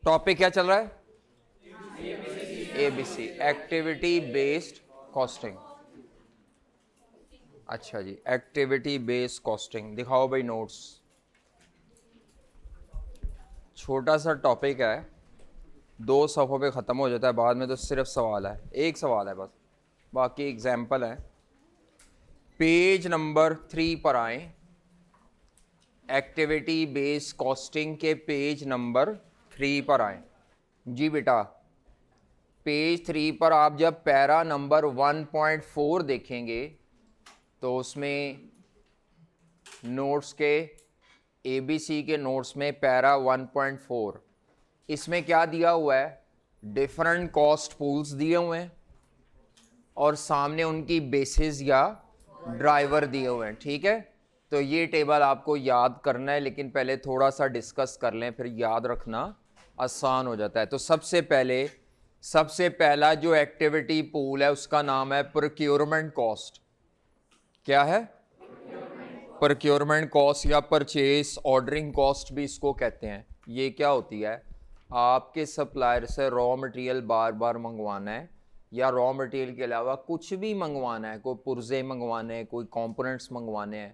Topic क्या चल रहा है? ABC, activity based costing. अच्छा जी, एक्टिविटी बेस्ड कॉस्टिंग। दिखाओ भाई नोट्स। छोटा सा टॉपिक है, 2 सफ़ों पे ख़त्म हो जाता है, बाद में तो सिर्फ सवाल है, एक सवाल है बस, बाकी एग्जाम्पल है। पेज नंबर 3 पर आए, एक्टिविटी बेस्ड कॉस्टिंग के पेज नंबर 3 पर आए जी बेटा। पेज 3 पर आप जब पैरा नंबर 1.4 देखेंगे तो उसमें नोट्स के एबीसी के नोट्स में पैरा 1.4, इसमें क्या दिया हुआ है? डिफरेंट कॉस्ट पूल्स दिए हुए हैं और सामने उनकी बेसिस या ड्राइवर दिए हुए हैं। ठीक है, तो ये टेबल आपको याद करना है, लेकिन पहले थोड़ा सा डिस्कस कर लें, फिर याद रखना आसान हो जाता है। तो सबसे पहला जो एक्टिविटी पूल है उसका नाम है प्रोक्योरमेंट कॉस्ट। क्या है? प्रोक्योरमेंट कॉस्ट या परचेस ऑर्डरिंग कॉस्ट भी इसको कहते हैं। ये क्या होती है? आपके सप्लायर से रॉ मटेरियल बार बार मंगवाना है या रॉ मटेरियल के अलावा कुछ भी मंगवाना है, कोई पुर्जे मंगवाने हैं, कोई कंपोनेंट्स मंगवाने हैं,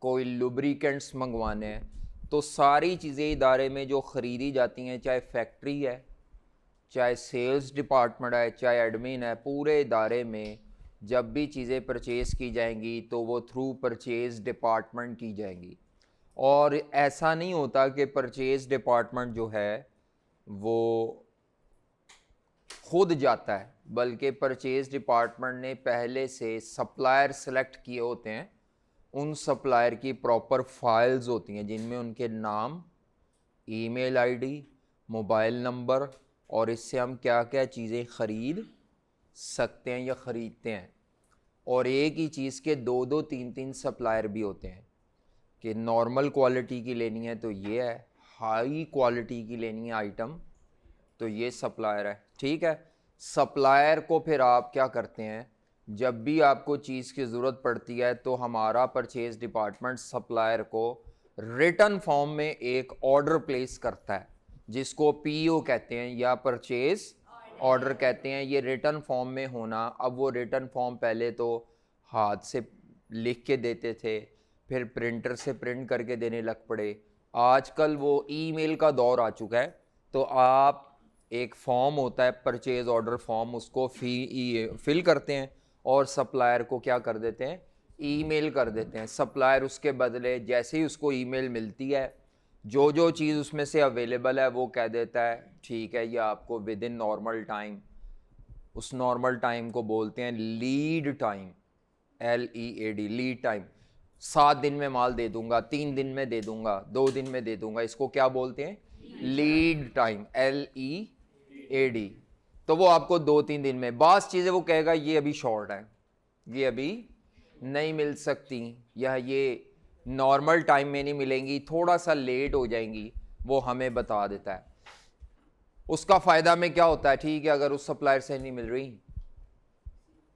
कोई लुब्रिकेंट्स मंगवाने हैं, तो सारी चीज़ें इदारे में जो ख़रीदी जाती हैं, चाहे फैक्ट्री है, चाहे सेल्स डिपार्टमेंट है, चाहे एडमिन है, पूरे इदारे में जब भी चीज़ें परचेज़ की जाएंगी तो वो थ्रू परचेज़ डिपार्टमेंट की जाएंगी। और ऐसा नहीं होता कि परचेज़ डिपार्टमेंट जो है वो खुद जाता है, बल्कि परचेज़ डिपार्टमेंट ने पहले से सप्लायर सेलेक्ट किए होते हैं। उन सप्लायर की प्रॉपर फाइल्स होती हैं जिनमें उनके नाम, ईमेल आईडी, मोबाइल नंबर और इससे हम क्या क्या चीज़ें ख़रीद सकते हैं या ख़रीदते हैं। और एक ही चीज़ के 2-2, 3-3 सप्लायर भी होते हैं कि नॉर्मल क्वालिटी की लेनी है तो ये है, हाई क्वालिटी की लेनी है आइटम तो ये सप्लायर है। ठीक है, सप्लायर को फिर आप क्या करते हैं, जब भी आपको चीज़ की ज़रूरत पड़ती है तो हमारा परचेज़ डिपार्टमेंट सप्लायर को रिटन फॉर्म में एक ऑर्डर प्लेस करता है जिसको पीओ कहते हैं या परचेज़ ऑर्डर कहते हैं। ये रिटन फॉर्म में होना, अब वो रिटन फॉर्म पहले तो हाथ से लिख के देते थे, फिर प्रिंटर से प्रिंट करके देने लग पड़े। आजकल वो ईमेल का दौर आ चुका है, तो आप एक फॉर्म होता है परचेज ऑर्डर फॉर्म, उसको फिल करते हैं और सप्लायर को क्या कर देते हैं, ईमेल कर देते हैं। सप्लायर उसके बदले जैसे ही उसको ईमेल मिलती है, जो जो चीज़ उसमें से अवेलेबल है वो कह देता है ठीक है, ये आपको विद इन नॉर्मल टाइम, उस नॉर्मल टाइम को बोलते हैं lead time, LEAD, lead time. 7 दिन में माल दे दूंगा, 3 दिन में दे दूंगा, 2 दिन में दे दूंगा, इसको क्या बोलते हैं? Lead time, LEAD। तो वो आपको 2-3 दिन में, बास चीज़ें वो कहेगा ये अभी शॉर्ट है, ये अभी नहीं मिल सकती, या ये नॉर्मल टाइम में नहीं मिलेंगी, थोड़ा सा लेट हो जाएंगी, वो हमें बता देता है। उसका फ़ायदा में क्या होता है? ठीक है, अगर उस सप्लायर से नहीं मिल रही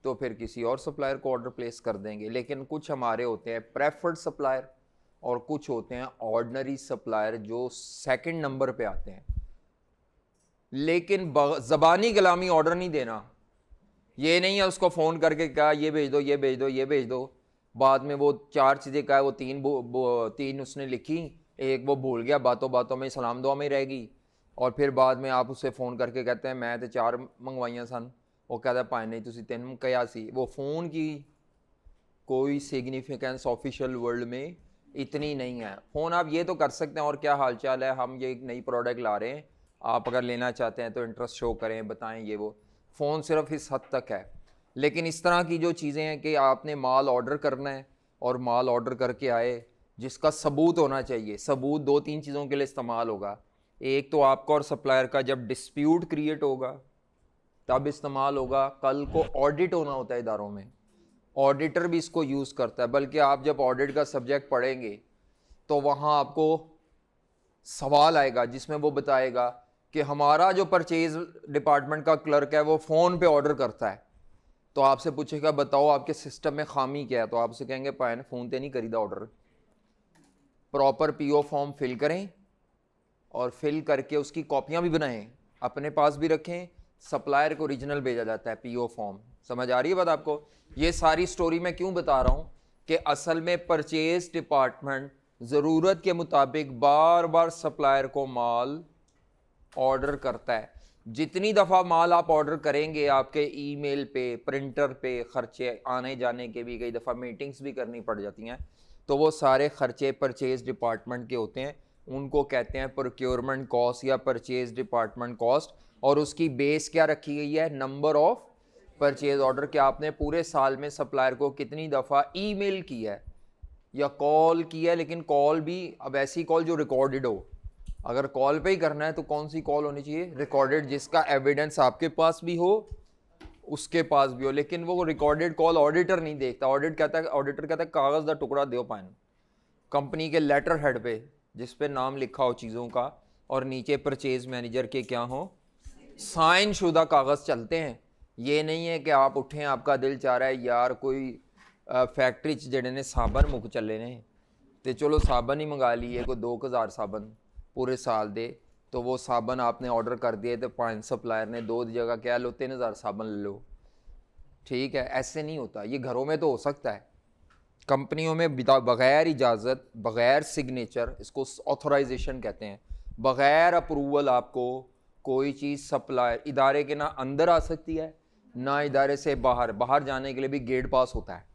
तो फिर किसी और सप्लायर को ऑर्डर प्लेस कर देंगे। लेकिन कुछ हमारे होते हैं प्रेफर्ड सप्लायर और कुछ होते हैं ऑर्डिनरी सप्लायर जो सेकंड नंबर पे आते हैं। लेकिन ज़बानी गुलामी ऑर्डर नहीं देना, ये नहीं है उसको फ़ोन करके कहा ये भेज दो, ये भेज दो, ये भेज दो, बाद में वो 4 चीज़ें कहा, वो 3 उसने लिखी, एक वो भूल गया, बातों बातों में सलाम दुआ में रहेगी, और फिर बाद में आप उससे फ़ोन करके कहते हैं मैं तो 4 मंगवाइयां सन, वो कहता है पाए नहीं तुसी 3 कया सी। वो फ़ोन की कोई सिग्निफिकेंस ऑफिशियल वर्ल्ड में इतनी नहीं है। फ़ोन आप ये तो कर सकते हैं और क्या हाल चाल है, हम ये एक नई प्रोडक्ट ला रहे हैं, आप अगर लेना चाहते हैं तो इंटरेस्ट शो करें, बताएं, ये वो। फ़ोन सिर्फ इस हद तक है। लेकिन इस तरह की जो चीज़ें हैं कि आपने माल ऑर्डर करना है और माल ऑर्डर करके आए, जिसका सबूत होना चाहिए। सबूत 2-3 चीज़ों के लिए इस्तेमाल होगा। एक तो आपका और सप्लायर का जब डिस्प्यूट क्रिएट होगा तब इस्तेमाल होगा। कल को ऑडिट होना होता है इदारों में, ऑडिटर भी इसको यूज़ करता है। बल्कि आप जब ऑडिट का सब्जेक्ट पढ़ेंगे तो वहाँ आपको सवाल आएगा जिसमें वो बताएगा कि हमारा जो परचेज डिपार्टमेंट का क्लर्क है वो फ़ोन पे ऑर्डर करता है, तो आपसे पूछेगा बताओ आपके सिस्टम में खामी क्या है, तो आपसे कहेंगे पाए फ़ोन पे नहीं करीदा order. Proper PO form fill करें और फिल करके उसकी कॉपियाँ भी बनाएं, अपने पास भी रखें, सप्लायर को ओरिजिनल भेजा जाता है पीओ फॉर्म। समझ आ रही है बात आपको? ये सारी स्टोरी मैं क्यों बता रहा हूँ कि असल में परचेज डिपार्टमेंट ज़रूरत के मुताबिक बार बार सप्लायर को माल ऑर्डर करता है। जितनी दफ़ा माल आप ऑर्डर करेंगे, आपके ईमेल पे, प्रिंटर पे खर्चे आने जाने के भी, कई दफ़ा मीटिंग्स भी करनी पड़ जाती हैं, तो वो सारे खर्चे परचेज डिपार्टमेंट के होते हैं। उनको कहते हैं प्रोक्योरमेंट कॉस्ट या परचेज डिपार्टमेंट कॉस्ट। और उसकी बेस क्या रखी गई है? Number of purchase order. कि आपने पूरे साल में सप्लायर को कितनी दफ़ा ईमेल किया है या कॉल किया है। लेकिन कॉल भी अब ऐसी कॉल जो रिकॉर्डेड हो। अगर कॉल पे ही करना है तो कौन सी कॉल होनी चाहिए? रिकॉर्डेड, जिसका एविडेंस आपके पास भी हो, उसके पास भी हो। लेकिन वो रिकॉर्डेड कॉल ऑडिटर नहीं देखता। ऑडिटर कहता है कागज़ का टुकड़ा दो पान, कंपनी के लेटर हेड पे जिस पे नाम लिखा हो चीज़ों का, और नीचे परचेज मैनेजर के क्या हो, साइन शुदा कागज़ चलते हैं। ये नहीं है कि आप उठें, आपका दिल चाह रहा है यार कोई फैक्ट्री च जेडे ने साबन मुक चले ने तो चलो साबन ही मंगा लिए, कोई 2000 साबन पूरे साल दे, तो वो साबन आपने ऑर्डर कर दिए तो 5 सप्लायर ने 2 जगह क्या लो 3000 साबन ले लो। ठीक है, ऐसे नहीं होता। ये घरों में तो हो सकता है, कंपनियों में बग़ैर इजाज़त, बग़ैर सिग्नेचर, इसको ऑथराइजेशन कहते हैं, बग़ैर अप्रूवल आपको कोई चीज़ सप्लायर इदारे के ना अंदर आ सकती है ना इदारे से बाहर। बाहर जाने के लिए भी गेट पास होता है।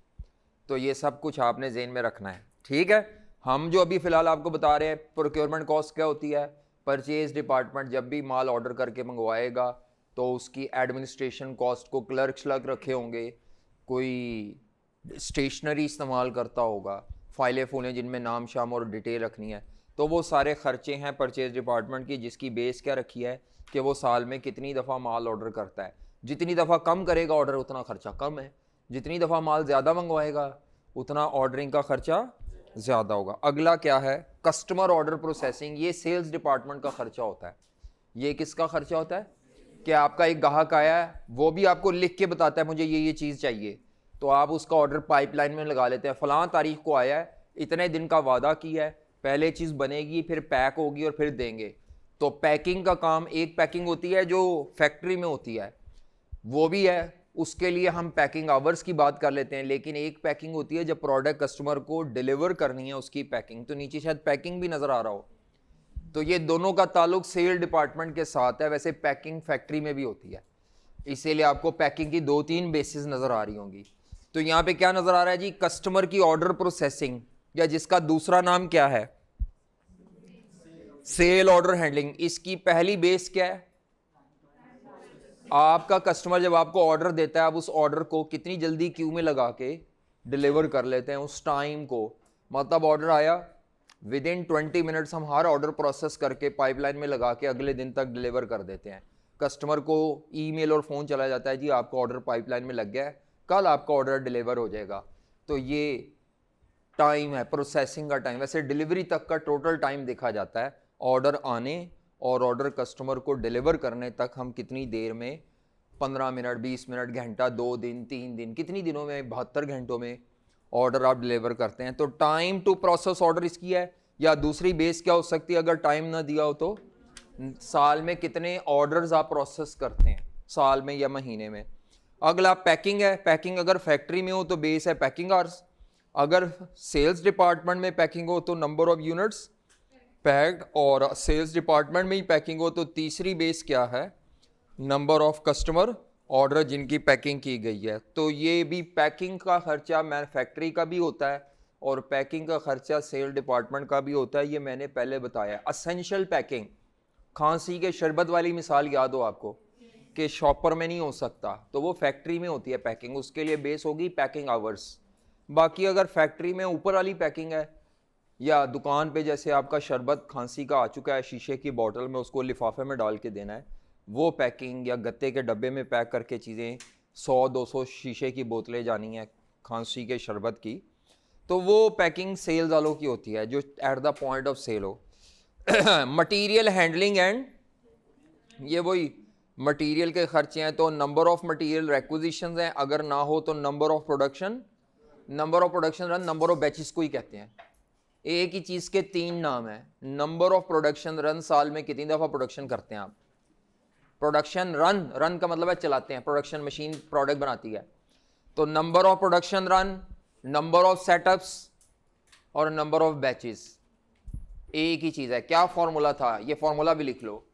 तो ये सब कुछ आपने ज़हन में रखना है। ठीक है, हम जो अभी फ़िलहाल आपको बता रहे हैं प्रोक्योरमेंट कॉस्ट क्या होती है। परचेज डिपार्टमेंट जब भी माल ऑर्डर करके मंगवाएगा तो उसकी एडमिनिस्ट्रेशन कॉस्ट को क्लर्क्स लग रखे होंगे, कोई स्टेशनरी इस्तेमाल करता होगा, फाइलें फूलें जिनमें नाम शाम और डिटेल रखनी है, तो वो सारे खर्चे हैं परचेज डिपार्टमेंट की, जिसकी बेस क्या रखी है कि वो साल में कितनी दफ़ा माल ऑर्डर करता है। जितनी दफ़ा कम करेगा ऑर्डर उतना खर्चा कम है, जितनी दफ़ा माल ज़्यादा मंगवाएगा उतना ऑर्डरिंग का खर्चा ज़्यादा होगा। अगला क्या है? Customer order processing. ये सेल्स डिपार्टमेंट का खर्चा होता है। ये किसका खर्चा होता है? कि आपका एक ग्राहक आया है, वो भी आपको लिख के बताता है मुझे ये चीज़ चाहिए, तो आप उसका ऑर्डर पाइपलाइन में लगा लेते हैं। फ़लाँ तारीख को आया है, इतने दिन का वादा किया है, पहले चीज़ बनेगी, फिर पैक होगी और फिर देंगे। तो पैकिंग का काम, एक पैकिंग होती है जो फैक्ट्री में होती है, वो भी है, उसके लिए हम पैकिंग आवर्स की बात कर लेते हैं। लेकिन एक पैकिंग होती है जब प्रोडक्ट कस्टमर को डिलीवर करनी है, उसकी पैकिंग। तो नीचे शायद पैकिंग भी नज़र आ रहा हो। तो ये दोनों का ताल्लुक सेल डिपार्टमेंट के साथ है। वैसे पैकिंग फैक्ट्री में भी होती है, इसीलिए आपको पैकिंग की 2-3 बेसिस नज़र आ रही होंगी। तो यहाँ पे क्या नज़र आ रहा है जी? कस्टमर की ऑर्डर प्रोसेसिंग, या जिसका दूसरा नाम क्या है? Sale order handling. इसकी पहली बेस क्या है? आपका कस्टमर जब आपको ऑर्डर देता है, आप उस ऑर्डर को कितनी जल्दी क्यू में लगा के डिलीवर कर लेते हैं उस टाइम को। मतलब ऑर्डर आया, विद इन 20 मिनट्स हम हर ऑर्डर प्रोसेस करके पाइपलाइन में लगा के अगले दिन तक डिलीवर कर देते हैं। कस्टमर को ईमेल और फ़ोन चला जाता है, जी आपका ऑर्डर पाइपलाइन में लग गया है, कल आपका ऑर्डर डिलीवर हो जाएगा। तो ये टाइम है, प्रोसेसिंग का टाइम। वैसे डिलीवरी तक का टोटल टाइम देखा जाता है, ऑर्डर आने और ऑर्डर कस्टमर को डिलीवर करने तक हम कितनी देर में, 15 मिनट, 20 मिनट, घंटा, 2 दिन, 3 दिन, कितनी दिनों में, 72 घंटों में ऑर्डर आप डिलीवर करते हैं। तो टाइम टू प्रोसेस ऑर्डर इसकी है। या दूसरी बेस क्या हो सकती है अगर टाइम ना दिया हो तो? साल में कितने ऑर्डर्स आप प्रोसेस करते हैं, साल में या महीने में। अगला पैकिंग है। पैकिंग अगर फैक्ट्री में हो तो बेस है पैकिंग आवर्स। अगर सेल्स डिपार्टमेंट में पैकिंग हो तो नंबर ऑफ यूनिट्स पैक्ड, और सेल्स डिपार्टमेंट में ही पैकिंग हो तो तीसरी बेस क्या है? नंबर ऑफ कस्टमर ऑर्डर जिनकी पैकिंग की गई है। तो ये भी पैकिंग का खर्चा मैन्युफैक्चरिंग का भी होता है और पैकिंग का खर्चा सेल डिपार्टमेंट का भी होता है। ये मैंने पहले बताया। असेंशियल पैकिंग, खांसी के शरबत वाली मिसाल याद हो आपको कि शॉपर में नहीं हो सकता, तो वो फैक्ट्री में होती है पैकिंग, उसके लिए बेस होगी पैकिंग आवर्स। बाकी अगर फैक्ट्री में ऊपर वाली पैकिंग है या दुकान पे जैसे आपका शरबत खांसी का आ चुका है शीशे की बोतल में, उसको लिफाफे में डाल के देना है, वो पैकिंग, या गत्ते के डब्बे में पैक करके चीज़ें 100-200 शीशे की बोतलें जानी है खांसी के शरबत की, तो वो पैकिंग सेल्स वालों की होती है जो at the point of sale हो। मटीरियल हैंडलिंग एंड, ये वही मटीरियल के खर्चे हैं। तो नंबर ऑफ मटीरियल रिक्विजिशंस हैं, अगर ना हो तो number of production, number of batches को ही कहते हैं। एक ही चीज़ के 3 नाम है। नंबर ऑफ प्रोडक्शन रन, साल में कितनी दफ़ा प्रोडक्शन करते हैं आप? प्रोडक्शन रन, रन का मतलब है चलाते हैं, प्रोडक्शन मशीन प्रोडक्ट बनाती है। तो number of production run, number of setups और नंबर ऑफ बैचेस, एक ही चीज़ है। क्या फॉर्मूला था? ये फॉर्मूला भी लिख लो।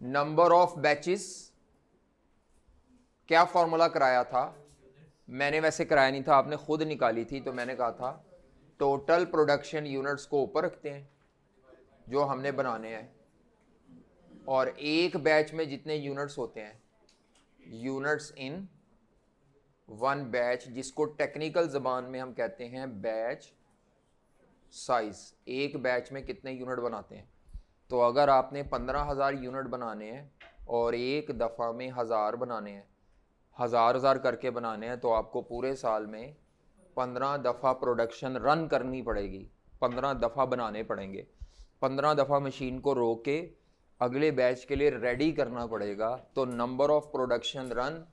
नंबर ऑफ बैचेस, क्या फॉर्मूला कराया था? मैंने वैसे कराया नहीं था, आपने खुद निकाली थी, तो मैंने कहा था टोटल प्रोडक्शन यूनिट्स को ऊपर रखते हैं जो हमने बनाने हैं, और एक बैच में जितने यूनिट्स होते हैं, यूनिट्स इन वन बैच, जिसको टेक्निकल ज़बान में हम कहते हैं बैच साइज, एक बैच में कितने यूनिट बनाते हैं। तो अगर आपने 15,000 यूनिट बनाने हैं और एक दफ़ा में 1000 बनाने हैं, 1000 करके बनाने हैं, तो आपको पूरे साल में 15 दफ़ा प्रोडक्शन रन करनी पड़ेगी, 15 दफ़ा बनाने पड़ेंगे, 15 दफ़ा मशीन को रोक के अगले बैच के लिए रेडी करना पड़ेगा। तो number of production run,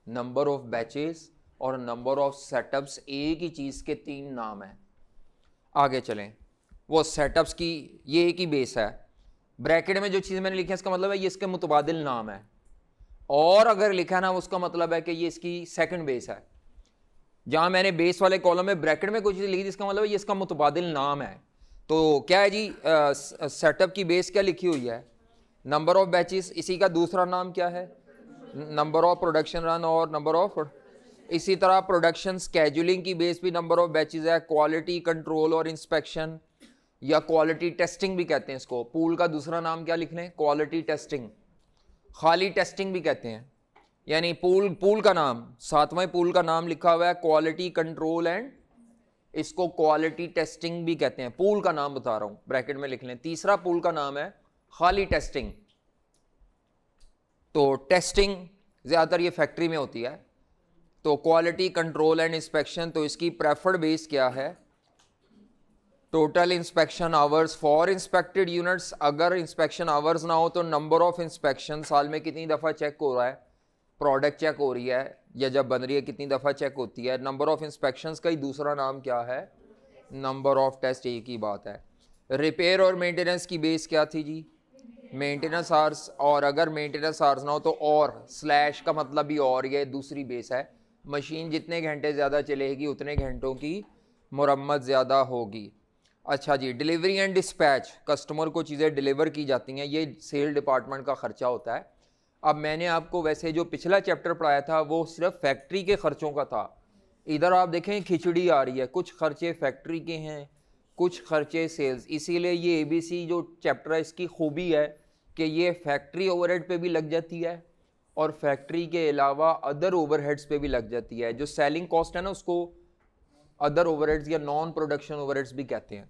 number of batches और नंबर ऑफ सेटअप्स एक ही चीज़ के 3 नाम हैं। आगे चलें, वो सेटअप्स की ये एक ही बेस है। ब्रैकेट में जो चीज़ मैंने लिखी है इसका मतलब है ये इसके मुतबादिल नाम है, और अगर लिखा है ना उसका मतलब है कि ये इसकी सेकंड बेस है। जहां मैंने बेस वाले कॉलम में ब्रैकेट में कोई चीज़ लिखी थी, इसका मतलब है ये इसका मुतबादिल नाम है। तो क्या है जी, सेटअप की बेस क्या लिखी हुई है? नंबर ऑफ बैचेस, इसी का दूसरा नाम क्या है? नंबर ऑफ प्रोडक्शन रन और नंबर ऑफ, इसी तरह प्रोडक्शन स्केजुलिंग की बेस भी नंबर ऑफ बैचेस है। क्वालिटी कंट्रोल और इंस्पेक्शन या क्वालिटी टेस्टिंग भी कहते हैं इसको। पूल का दूसरा नाम क्या लिख लें? क्वालिटी टेस्टिंग, खाली टेस्टिंग भी कहते हैं। यानी पूल का नाम, 7वां पूल का नाम लिखा हुआ है क्वालिटी कंट्रोल एंड, इसको क्वालिटी टेस्टिंग भी कहते हैं। पूल का नाम बता रहा हूं, ब्रैकेट में लिख लें। तीसरा पूल का नाम है खाली टेस्टिंग। तो टेस्टिंग ज़्यादातर ये फैक्ट्री में होती है। तो क्वालिटी कंट्रोल एंड इंस्पेक्शन, तो इसकी प्रेफर्ड बेस क्या है? Total inspection hours for inspected units. अगर इंस्पेक्शन आवर्स ना हो तो नंबर ऑफ इंस्पेक्शन, साल में कितनी दफ़ा चेक हो रहा है, प्रोडक्ट चेक हो रही है या जब बन रही है कितनी दफ़ा चेक होती है। नंबर ऑफ इंस्पेक्शंस का ही दूसरा नाम क्या है? नंबर ऑफ टेस्ट, एक ही बात है। रिपेयर और मेंटेनेंस की बेस क्या थी जी? मेंटेनेंस आवर्स, और अगर मेंटेनेंस आवर्स ना हो तो और, स्लैश का मतलब भी और, ये दूसरी बेस है। मशीन जितने घंटे ज़्यादा चलेगी उतने घंटों की मुरम्मत ज़्यादा होगी। अच्छा जी, डिलीवरी एंड डिस्पैच, कस्टमर को चीज़ें डिलीवर की जाती हैं, ये सेल डिपार्टमेंट का ख़र्चा होता है। अब मैंने आपको वैसे जो पिछला चैप्टर पढ़ाया था वो सिर्फ फैक्ट्री के ख़र्चों का था। इधर आप देखें खिचड़ी आ रही है, कुछ ख़र्चे फैक्ट्री के हैं, कुछ ख़र्चे सेल्स। इसीलिए ये ABC जो चैप्टर है इसकी खूबी है कि ये फैक्ट्री ओवरहेड पे भी लग जाती है और फैक्ट्री के अलावा अदर ओवरहेड्स पे भी लग जाती है। जो सेलिंग कॉस्ट है ना उसको अदर ओवरहेड्स या नॉन प्रोडक्शन ओवरहेड्स भी कहते हैं।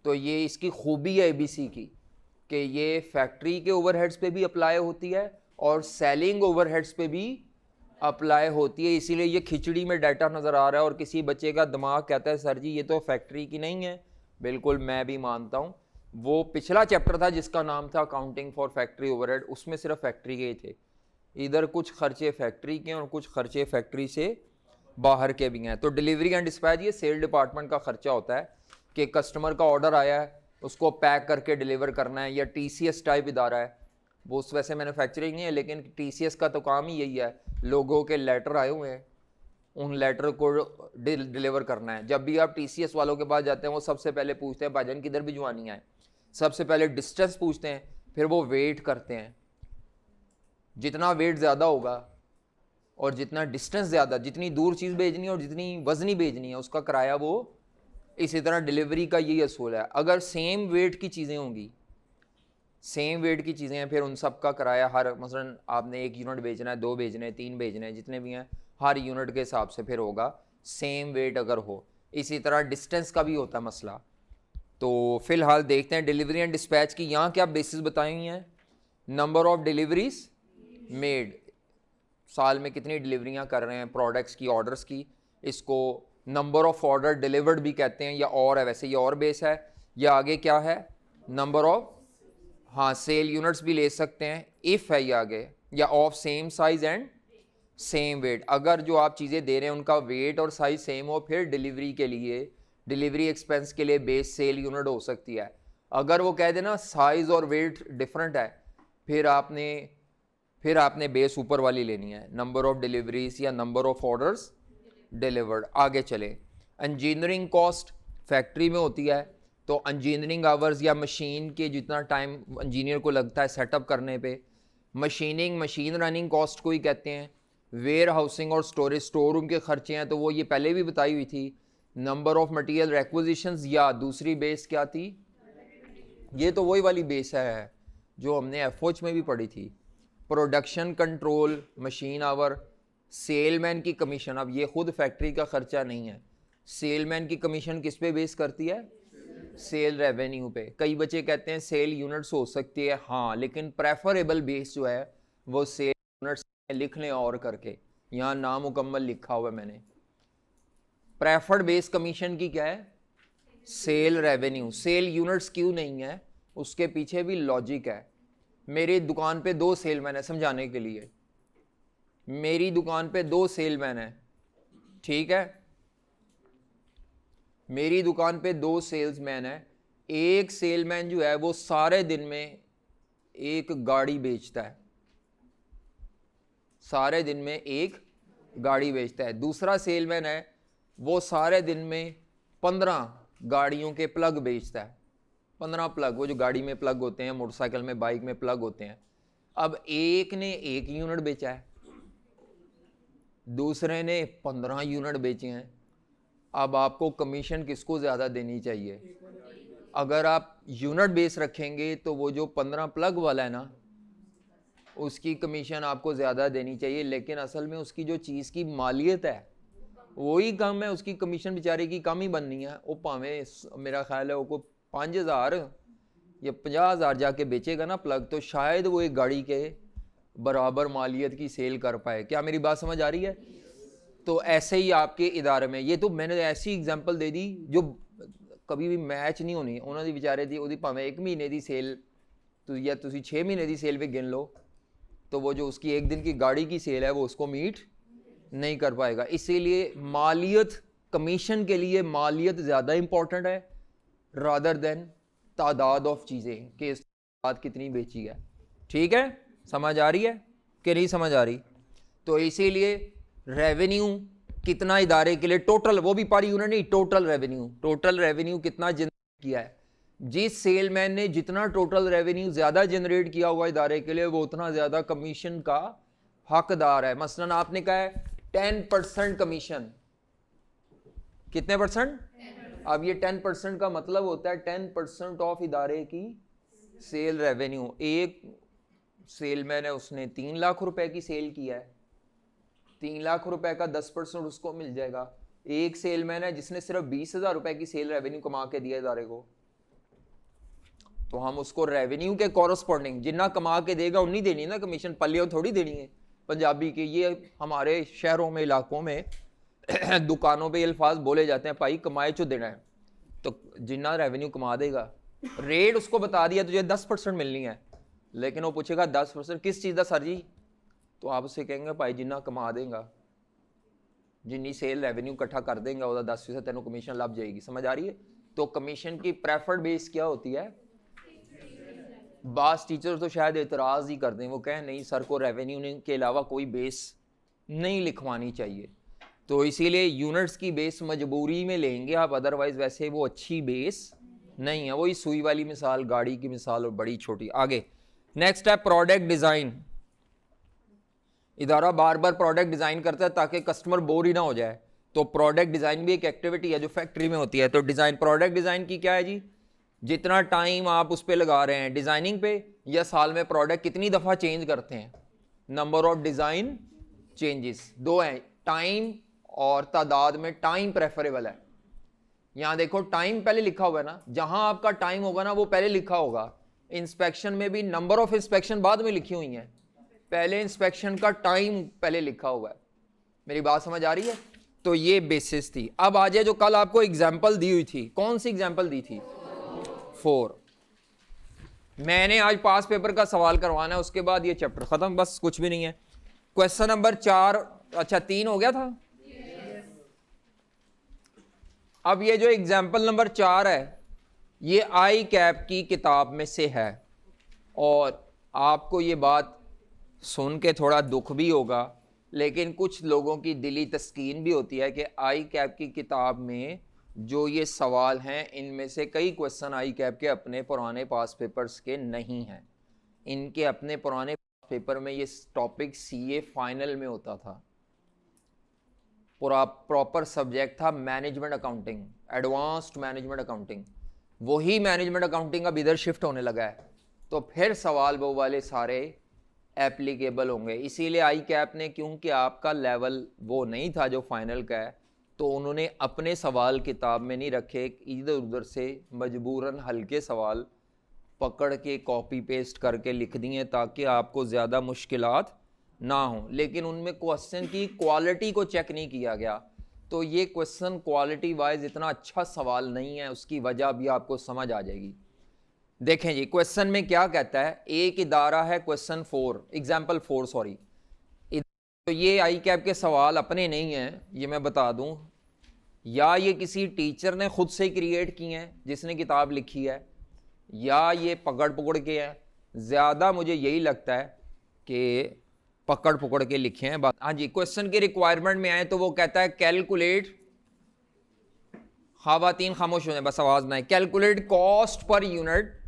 तो ये इसकी खूबी है ABC की कि ये फैक्ट्री के ओवरहेड्स पे भी अप्लाई होती है और सेलिंग ओवरहेड्स पे भी अप्लाई होती है। इसीलिए ये खिचड़ी में डाटा नज़र आ रहा है और किसी बच्चे का दिमाग कहता है सर जी ये तो फैक्ट्री की नहीं है। बिल्कुल मैं भी मानता हूँ, वो पिछला चैप्टर था जिसका नाम था अकाउंटिंग फॉर फैक्ट्री ओवरहेड, उसमें सिर्फ फैक्ट्री के ही थे। इधर कुछ खर्चे फैक्ट्री के और कुछ खर्चे फैक्ट्री से बाहर के भी हैं। तो डिलीवरी एंड डिस्पैच ये सेल डिपार्टमेंट का खर्चा होता है कि कस्टमर का ऑर्डर आया है उसको पैक करके डिलीवर करना है, या TCS टाइप इदारा है, वो उस वैसे मैन्युफैक्चरिंग नहीं है लेकिन TCS का तो काम ही यही है, लोगों के लेटर आए हुए हैं उन लेटर को डिलीवर करना है। जब भी आप TCS वालों के पास जाते हैं वो सबसे पहले पूछते हैं भाईजान किधर भिजवानी है, सबसे पहले डिस्टेंस पूछते हैं, फिर वो वेट करते हैं। जितना वेट ज़्यादा होगा और जितना डिस्टेंस ज़्यादा, जितनी दूर चीज़ भेजनी है और जितनी वजनी भेजनी है उसका किराया वो। इसी तरह डिलीवरी का यही असूल है। अगर सेम वेट की चीज़ें होंगी, सेम वेट की चीज़ें हैं, फिर उन सब का किराया हर, मसलन आपने 1 यूनिट भेजना है, 2 भेजने हैं, 3 भेजने हैं, जितने भी हैं हर यूनिट के हिसाब से फिर होगा सेम वेट अगर हो। इसी तरह डिस्टेंस का भी होता है मसला। तो फ़िलहाल देखते हैं डिलीवरी एंड डिस्पैच की यहाँ क्या बेसिस बताई हुई हैं। नंबर ऑफ डिलीवरीज मेड, साल में कितनी डिलीवरियाँ कर रहे हैं प्रोडक्ट्स की, ऑर्डर्स की, इसको नंबर ऑफ ऑर्डर डिलीवर्ड भी कहते हैं, या और है, वैसे ये और बेस है। या आगे क्या है? नंबर ऑफ, हाँ सेल यूनिट्स भी ले सकते हैं, इफ़ है ये आगे, या of same size and same weight. अगर जो आप चीज़ें दे रहे हैं उनका वेट और साइज सेम हो फिर डिलीवरी के लिए डिलीवरी एक्सपेंस के लिए बेस सेल यूनिट हो सकती है। अगर वो कह देना साइज और वेट डिफरेंट है, फिर आपने बेस ऊपर वाली लेनी है, नंबर ऑफ डिलीवरीज या नंबर ऑफ ऑर्डर्स डिलीवर्ड। आगे चले, इंजीनियरिंग कॉस्ट फैक्ट्री में होती है, तो इंजीनियरिंग आवर्स या मशीन के जितना टाइम इंजीनियर को लगता है सेटअप करने पे, मशीन रनिंग कॉस्ट को ही कहते हैं। वेयर हाउसिंग और स्टोरेज, स्टोर रूम के खर्चे हैं, तो वो ये पहले भी बताई हुई थी। नंबर ऑफ मटेरियल रिक्विजिशंस, या दूसरी बेस क्या थी, ये तो वही वाली बेस है जो हमने एफओच में भी पढ़ी थी। Production control, machine our, salesman की कमीशन। अब ये खुद फैक्ट्री का खर्चा नहीं है, सेलमैन की कमीशन किस पे बेस करती है, सेल रेवेन्यू पे। कई बच्चे कहते हैं सेल यूनिट्स हो सकती है, हाँ, लेकिन प्रेफरेबल बेस जो है वो सेल यूनिट्स लिख लें और करके, यहाँ नामुकम्मल लिखा हुआ है मैंने। प्रेफर्ड बेस कमीशन की क्या है, सेल रेवेन्यू। सेल यूनिट्स क्यों नहीं है, उसके पीछे भी लॉजिक है। मेरी दुकान पे 2 सेलमैन है, समझाने के लिए, मेरी दुकान पे 2 सेलमैन है, ठीक है, मेरी दुकान पे 2 सेल्समैन है। एक सेलमैन जो है वो सारे दिन में एक गाड़ी बेचता है, सारे दिन में एक गाड़ी बेचता है। दूसरा सेलमैन है वो सारे दिन में 15 गाड़ियों के प्लग बेचता है, 15 प्लग, वो जो गाड़ी में प्लग होते हैं, मोटरसाइकिल में, बाइक में प्लग होते हैं। अब एक ने 1 यूनिट बेचा है, दूसरे ने 15 यूनिट बेचे हैं। अब आपको कमीशन किसको ज़्यादा देनी चाहिए? अगर आप यूनिट बेस रखेंगे तो वो जो 15 प्लग वाला है ना, उसकी कमीशन आपको ज़्यादा देनी चाहिए, लेकिन असल में उसकी जो चीज़ की मालियत है वही कम है, उसकी कमीशन बेचारे की कम ही बननी है। वो भावें मेरा ख्याल है वो 5,000 या 50,000 जाके बेचेगा ना प्लग, तो शायद वो एक गाड़ी के बराबर मालियत की सेल कर पाए। क्या मेरी बात समझ आ रही है? तो ऐसे ही आपके इदारे में, ये तो मैंने ऐसी एग्जांपल दे दी जो कभी भी मैच नहीं होनी। उन्होंने बेचारे दी ਉਹਦੀ ਭਾਵੇਂ 1 महीने की सेल तो या तुसी 6 महीने की सेल भी गिन लो, तो वो जो उसकी 1 दिन की गाड़ी की सेल है वो उसको मीट नहीं कर पाएगा। इसीलिए मालियत, कमीशन के लिए मालियत ज़्यादा इंपॉर्टेंट है रादर देन तादाद ऑफ चीज़ें कि इस तादाद कितनी बेची है। ठीक है, समझ आ रही है कि नहीं समझ आ रही? तो इसीलिए रेवेन्यू कितना इदारे के लिए टोटल, वो भी पर यूनिट नहीं, टोटल रेवेन्यू कितना जनरेट किया है। जिस सेलमैन ने जितना टोटल रेवेन्यू ज़्यादा जनरेट किया हुआ इदारे के लिए, वो उतना ज़्यादा कमीशन का हकदार है। मसलन आपने कहा है 10% कमीशन, कितने परसेंट? अब ये 10% का मतलब होता है 10% ऑफ इदारे की सेल रेवेन्यू। एक सेलमैन है, उसने 3 लाख रुपए की सेल किया है, 3 लाख रुपए का 10% उसको मिल जाएगा। एक सेलमैन है जिसने सिर्फ 20,000 रुपए की सेल रेवेन्यू कमा के दिया इदारे को, तो हम उसको रेवेन्यू के कॉरस्पॉन्डिंग जितना कमा के देगा उन्नी देनी ना कमीशन, पल्लियों थोड़ी देनी है पंजाबी के। ये हमारे शहरों में, इलाकों में दुकानों पे अल्फाज बोले जाते हैं, भाई कमाए चो देना है, तो जितना रेवेन्यू कमा देगा, रेट उसको बता दिया तुझे 10% मिलनी है, लेकिन वो पूछेगा 10% किस चीज़ का सर जी? तो आप उससे कहेंगे भाई जिन्ना कमा देगा, जिन्नी सेल रेवेन्यू इकट्ठा कर देंगे वो 10% तेनों कमीशन लग जाएगी। समझ आ रही है? तो कमीशन की प्रेफर्ड बेस क्या होती है? बास टीचर तो शायद एतराज़ ही कर दें, वो कहें नहीं सर को रेवेन्यू के अलावा कोई बेस नहीं लिखवानी चाहिए। तो इसीलिए यूनिट्स की बेस मजबूरी में लेंगे आप, अदरवाइज वैसे वो अच्छी बेस नहीं है। वही सुई वाली मिसाल, गाड़ी की मिसाल और बड़ी छोटी। आगे नेक्स्ट है प्रोडक्ट डिज़ाइन। इदारा बार बार प्रोडक्ट डिज़ाइन करता है ताकि कस्टमर बोर ही ना हो जाए, तो प्रोडक्ट डिज़ाइन भी एक एक्टिविटी है जो फैक्ट्री में होती है। तो डिज़ाइन, प्रोडक्ट डिज़ाइन की क्या है जी? जितना टाइम आप उस पर लगा रहे हैं डिज़ाइनिंग पे, या साल में प्रोडक्ट कितनी दफ़ा चेंज करते हैं, नंबर ऑफ डिज़ाइन चेंजेस। 2 हैं, टाइम और तादाद में टाइम प्रेफरेबल है। यहाँ देखो टाइम पहले लिखा हुआ है ना, जहाँ आपका टाइम होगा ना वो पहले लिखा होगा। इंस्पेक्शन में भी नंबर ऑफ इंस्पेक्शन बाद में लिखी हुई हैं, पहले इंस्पेक्शन का टाइम पहले लिखा हुआ है। मेरी बात समझ आ रही है? तो ये बेसिस थी। अब आ जाए जो कल आपको एग्जाम्पल दी हुई थी, कौन सी एग्जाम्पल दी थी? 4। मैंने आज पास पेपर का सवाल करवाना है, उसके बाद ये चैप्टर खत्म, बस कुछ भी नहीं है। क्वेश्चन नंबर 4, अच्छा 3 हो गया था। अब ये जो एग्जाम्पल नंबर 4 है ये आई कैप की किताब में से है, और आपको ये बात सुन के थोड़ा दुख भी होगा, लेकिन कुछ लोगों की दिली तस्कीन भी होती है कि आई कैप की किताब में जो ये सवाल हैं इनमें से कई क्वेश्चन आई कैप के अपने पुराने पास पेपर्स के नहीं हैं। इनके अपने पुराने पेपर में ये टॉपिक सीए फाइनल में होता था, पूरा प्रॉपर सब्जेक्ट था management accounting, advanced management accounting. वही मैनेजमेंट अकाउंटिंग अब इधर शिफ्ट होने लगा है, तो फिर सवाल वो वाले सारे एप्लीकेबल होंगे। इसीलिए आई कैप ने, क्योंकि आपका लेवल वो नहीं था जो फाइनल का है, तो उन्होंने अपने सवाल किताब में नहीं रखे, इधर उधर से मजबूरन हल्के सवाल पकड़ के कॉपी पेस्ट करके लिख दिए ताकि आपको ज़्यादा मुश्किलात ना हो। लेकिन उनमें क्वेश्चन की क्वालिटी को चेक नहीं किया गया, तो ये क्वेश्चन क्वालिटी वाइज इतना अच्छा सवाल नहीं है, उसकी वजह भी आपको समझ आ जाएगी। देखें जी क्वेश्चन में क्या कहता है, एक इदारा है, क्वेश्चन 4 एग्जाम्पल 4 सॉरी, तो ये आई कैप के सवाल अपने नहीं हैं, ये मैं बता दूं, या ये किसी टीचर ने खुद से क्रिएट किए हैं जिसने किताब लिखी है, या ये पकड़ पकड़ के है। ज़्यादा मुझे यही लगता है कि पकड़ पकड़ के लिखे हैं। बात हाँ जी, क्वेश्चन की रिक्वायरमेंट में आए तो वो कहता है कैलकुलेट, खवातीन खामोश हो जाए बस आवाज़ ना है, calculate cost per unit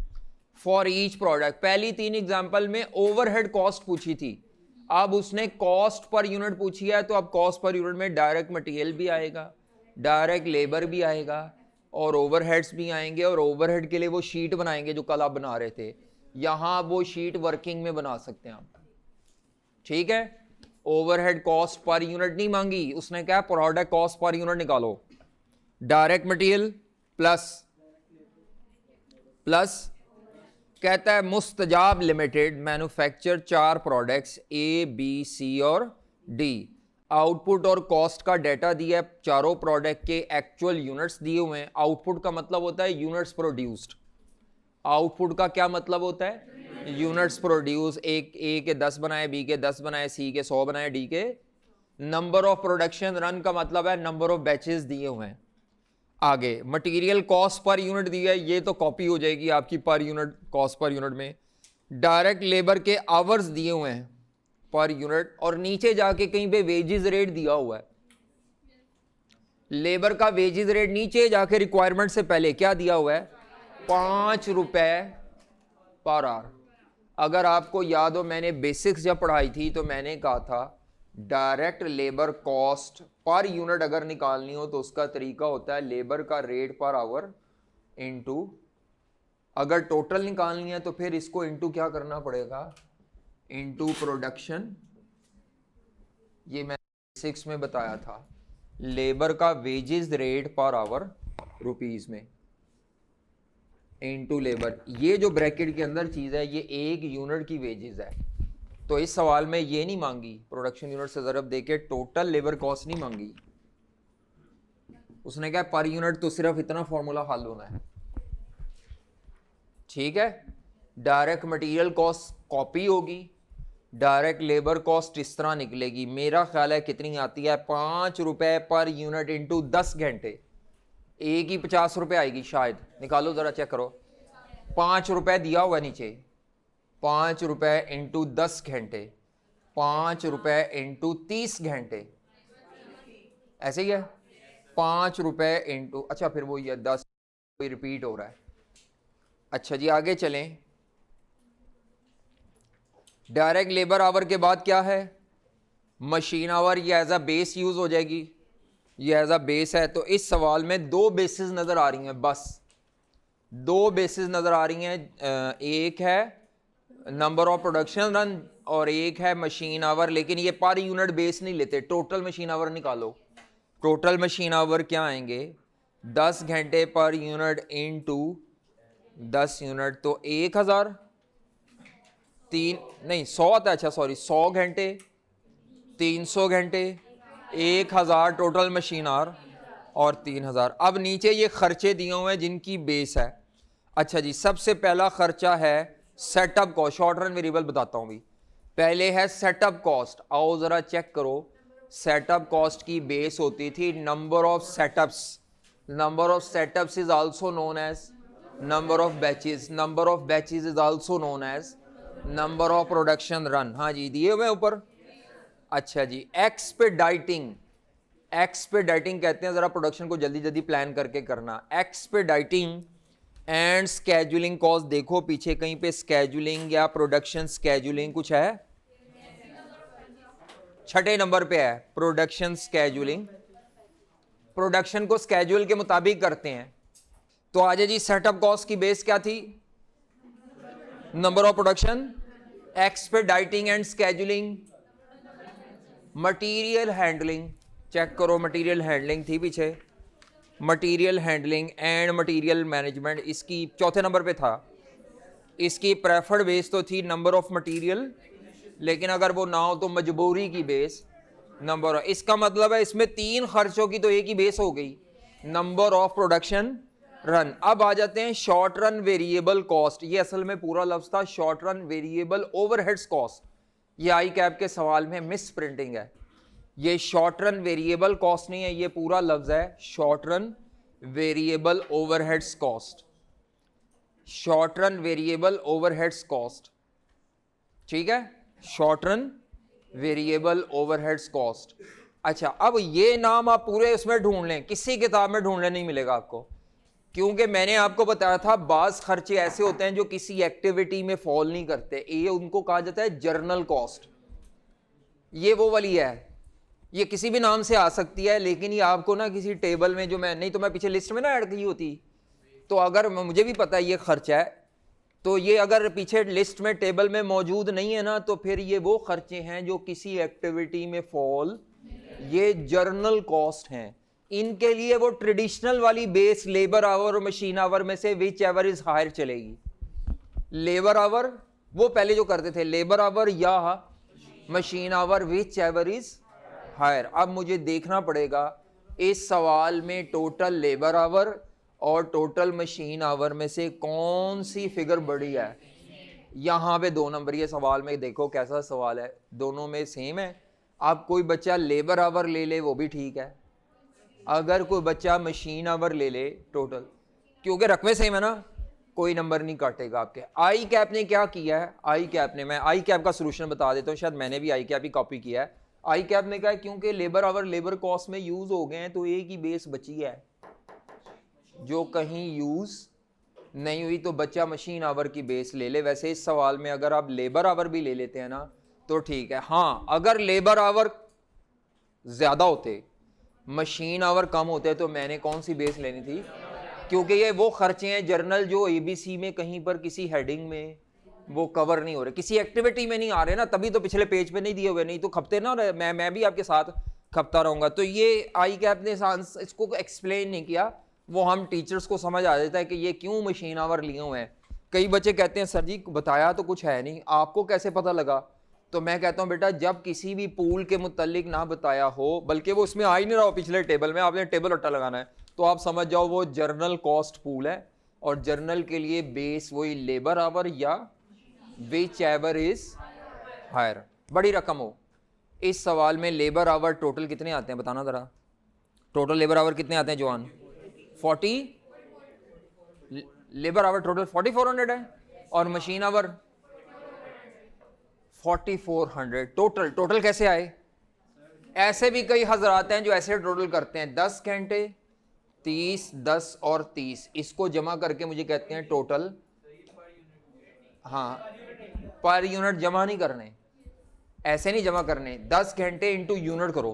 for each product. पहली 3 एग्जाम्पल में ओवरहेड कॉस्ट पूछी थी, अब उसने कॉस्ट पर यूनिट पूछी है, तो अब कॉस्ट पर यूनिट में डायरेक्ट मटेरियल भी आएगा, डायरेक्ट लेबर भी आएगा, और ओवरहेड्स भी आएंगे। और ओवरहेड के लिए वो शीट बनाएंगे जो कल आप बना रहे थे, यहाँ वो शीट वर्किंग में बना सकते हैं आप, ठीक है। ओवरहेड कॉस्ट पर यूनिट नहीं मांगी उसने, क्या प्रोडक्ट कॉस्ट पर यूनिट निकालो, डायरेक्ट मटेरियल प्लस कहता है Mustajab limited manufacture 4 products A B C और डी, आउटपुट और कॉस्ट का डाटा दिया है, चारों प्रोडक्ट के एक्चुअल यूनिट्स दिए हुए हैं। आउटपुट का मतलब होता है यूनिट्स प्रोड्यूस्ड, आउटपुट का क्या मतलब होता है, यूनिट्स प्रोड्यूस। एक ए के 10 बनाए, बी के 10 बनाए, सी के 100 बनाए, डी के नंबर ऑफ प्रोडक्शन रन का मतलब है नंबर ऑफ बैचेस दिए हुए हैं। आगे मटेरियल कॉस्ट पर यूनिट दी है, ये तो कॉपी हो जाएगी आपकी per unit cost per unit में। डायरेक्ट लेबर के आवर्स दिए हुए हैं पर यूनिट, और नीचे जाके कहीं पे वेजेस रेट दिया हुआ है, लेबर का वेजेस रेट नीचे जाके रिक्वायरमेंट से पहले क्या दिया हुआ है, 5 रुपए पर आवर। अगर आपको याद हो मैंने बेसिक्स जब पढ़ाई थी तो मैंने कहा था direct labour cost per unit अगर निकालनी हो तो उसका तरीका होता है लेबर का रेट पर आवर इनटू, अगर टोटल निकालनी है तो फिर इसको इनटू क्या करना पड़ेगा, इनटू प्रोडक्शन। ये मैं 6 में बताया था, लेबर का wages rate per hour rupees में इनटू लेबर। ये जो ब्रैकेट के अंदर चीज़ है ये 1 यूनिट की वेजेस है, तो इस सवाल में ये नहीं मांगी प्रोडक्शन यूनिट से ज़रब देके, टोटल लेबर कॉस्ट नहीं मांगी उसने, क्या पर यूनिट तो सिर्फ इतना फॉर्मूला हल होना है, ठीक है। डायरेक्ट मटेरियल कॉस्ट कॉपी होगी, डायरेक्ट लेबर कॉस्ट इस तरह निकलेगी, मेरा ख्याल है कितनी आती है, 5 रुपए पर यूनिट इंटू 10 घंटे, एक ही 50 रुपए आएगी शायद, निकालो जरा चेक करो, 5 रुपए दिया हुआ नीचे, 5 रुपए इंटू 10 घंटे, 5 रुपए इंटू 30 घंटे, ऐसे ही है, 5 रुपए इंटू, अच्छा फिर वो ये 10 रिपीट हो रहा है। अच्छा जी आगे चलें, डायरेक्ट लेबर आवर के बाद क्या है, मशीन आवर, ये एज अ बेस यूज हो जाएगी, ये एज अ बेस है। तो इस सवाल में 2 बेसिस नजर आ रही हैं, बस 2 बेसिस नजर आ रही हैं, एक है नंबर ऑफ प्रोडक्शन रन और एक है मशीन आवर, लेकिन ये पर यूनिट बेस नहीं लेते, टोटल मशीन आवर निकालो। टोटल मशीन आवर क्या आएंगे, 10 घंटे पर यूनिट इनटू 10 यूनिट, तो 1000, 100 आता है, अच्छा सॉरी 100 घंटे, 300 घंटे, 1000 टोटल मशीन आवर और 3000। अब नीचे ये खर्चे दिए हुए हैं जिनकी बेस है। अच्छा जी, सबसे पहला खर्चा है setup cost, short run variable बताता हूं भी, पहले है सेटअप कॉस्ट। आओ जरा चेक करो, सेटअप कॉस्ट की बेस होती थी number of setups, Number of setups is also known as number of batches. Number of batches is also known as number of production run. हाँ जी, दिए हुए ऊपर। अच्छा जी, एक्सपेडाइटिंग, एक्सपेडाइटिंग कहते हैं जरा प्रोडक्शन को जल्दी जल्दी प्लान करके करना। एक्सपेडाइटिंग एंड स्केजुलिंग कॉस्ट, देखो पीछे कहीं पे स्केजुलिंग या प्रोडक्शन स्केजुलिंग कुछ है, छठे नंबर पे है प्रोडक्शन स्केजुलिंग। प्रोडक्शन को स्केड्यूल के मुताबिक करते हैं। तो आज जी सेटअप कॉस्ट की बेस क्या थी? Number of production, expediting and scheduling, material handling, check करो मटेरियल हैंडलिंग थी पीछे, material handling and material management इसकी चौथे नंबर पे था। इसकी प्रेफर्ड बेस तो थी नंबर ऑफ मटेरियल, लेकिन अगर वो ना हो तो मजबूरी की बेस नंबर। इसका मतलब है इसमें तीन खर्चों की तो एक ही बेस हो गई, नंबर ऑफ प्रोडक्शन रन। अब आ जाते हैं शॉर्ट रन वेरिएबल कॉस्ट। ये असल में पूरा लफ्ज था short run variable overheads cost. ये आई कैप के सवाल में मिस प्रिंटिंग है, ये शॉर्ट रन वेरिएबल कॉस्ट नहीं है, ये पूरा लफ्ज है short run variable overheads cost, short run variable overheads cost, ठीक है, short run variable overheads cost. अच्छा, अब ये नाम आप पूरे उसमें ढूंढ लें, किसी किताब में ढूंढ लें नहीं मिलेगा आपको, क्योंकि मैंने आपको बताया था बाज खर्चे ऐसे होते हैं जो किसी एक्टिविटी में फॉल नहीं करते, ये उनको कहा जाता है जर्नल कॉस्ट। ये वो वाली है, ये किसी भी नाम से आ सकती है, लेकिन ये आपको ना किसी टेबल में, जो मैं नहीं तो मैं पीछे लिस्ट में ना ऐड की होती, तो अगर मुझे भी पता है ये खर्चा है, तो ये अगर पीछे लिस्ट में टेबल में मौजूद नहीं है ना, तो फिर ये वो खर्चे हैं जो किसी एक्टिविटी में फॉल, ये जर्नल कॉस्ट हैं। इनके लिए वो ट्रेडिशनल वाली बेस लेबर आवर और मशीन आवर में से विच एवर इज हायर चलेगी। लेबर आवर वो पहले जो करते थे, लेबर आवर या machine hour, whichever is higher. अब मुझे देखना पड़ेगा इस सवाल में टोटल लेबर आवर और टोटल मशीन आवर में से कौन सी फिगर बड़ी है। यहाँ पे 2 नंबर ये सवाल में, देखो कैसा सवाल है, दोनों में सेम है। अब कोई बच्चा लेबर आवर ले ले वो भी ठीक है, अगर कोई बच्चा मशीन आवर ले ले टोटल, क्योंकि रकमें सेम है ना, कोई नंबर नहीं काटेगा आपके। आई कैप ने क्या किया है, आई कैप ने, मैं आई कैप का सोल्यूशन बता देता हूँ, शायद मैंने भी आई कैप ही कॉपी किया है। आई कैप ने कहा है क्योंकि लेबर आवर लेबर कॉस्ट में यूज हो गए हैं तो एक ही बेस बची है जो कहीं यूज नहीं हुई, तो बच्चा मशीन आवर की बेस ले ले। वैसे इस सवाल में अगर आप लेबर आवर भी ले लेते हैं ना तो ठीक है। हाँ, अगर लेबर आवर ज्यादा होते मशीन आवर कम होते तो मैंने कौन सी बेस लेनी थी, क्योंकि ये वो खर्चे हैं जर्नल जो एबीसी में कहीं पर किसी हेडिंग में वो कवर नहीं हो रहे, किसी एक्टिविटी में नहीं आ रहे ना, तभी तो पिछले पेज पे नहीं दिए हुए, नहीं तो खपते ना, मैं भी आपके साथ खपता रहूंगा। तो ये आई कैप ने इसको एक्सप्लेन नहीं किया, वो हम टीचर्स को समझ आ जाता है कि ये क्यों मशीन आवर लिए हुए हैं। कई बच्चे कहते हैं सर जी बताया तो कुछ है नहीं, आपको कैसे पता लगा? तो मैं कहता हूं बेटा जब किसी भी पूल के मुतालिक ना बताया हो, बल्कि वो उसमें आ ही नहीं रहा हो पिछले टेबल में, आपने टेबल रट्टा लगाना है, तो आप समझ जाओ वो जर्नल कॉस्ट पूल है, और जर्नल के लिए बेस वही लेबर आवर या विच एवर इज हायर, बड़ी रकम हो। इस सवाल में लेबर आवर टोटल कितने आते हैं बताना जरा, टोटल लेबर आवर कितने आते हैं जवान? 40 लेबर आवर टोटल 4400 है, और मशीन आवर 4400 टोटल। टोटल कैसे आए? ऐसे भी कई हजरात हैं जो ऐसे टोटल करते हैं 10 घंटे 30 10 और 30, इसको जमा करके मुझे कहते हैं टोटल। हाँ, पर यूनिट जमा नहीं करने, ऐसे नहीं जमा करने, 10 घंटे इंटू यूनिट करो,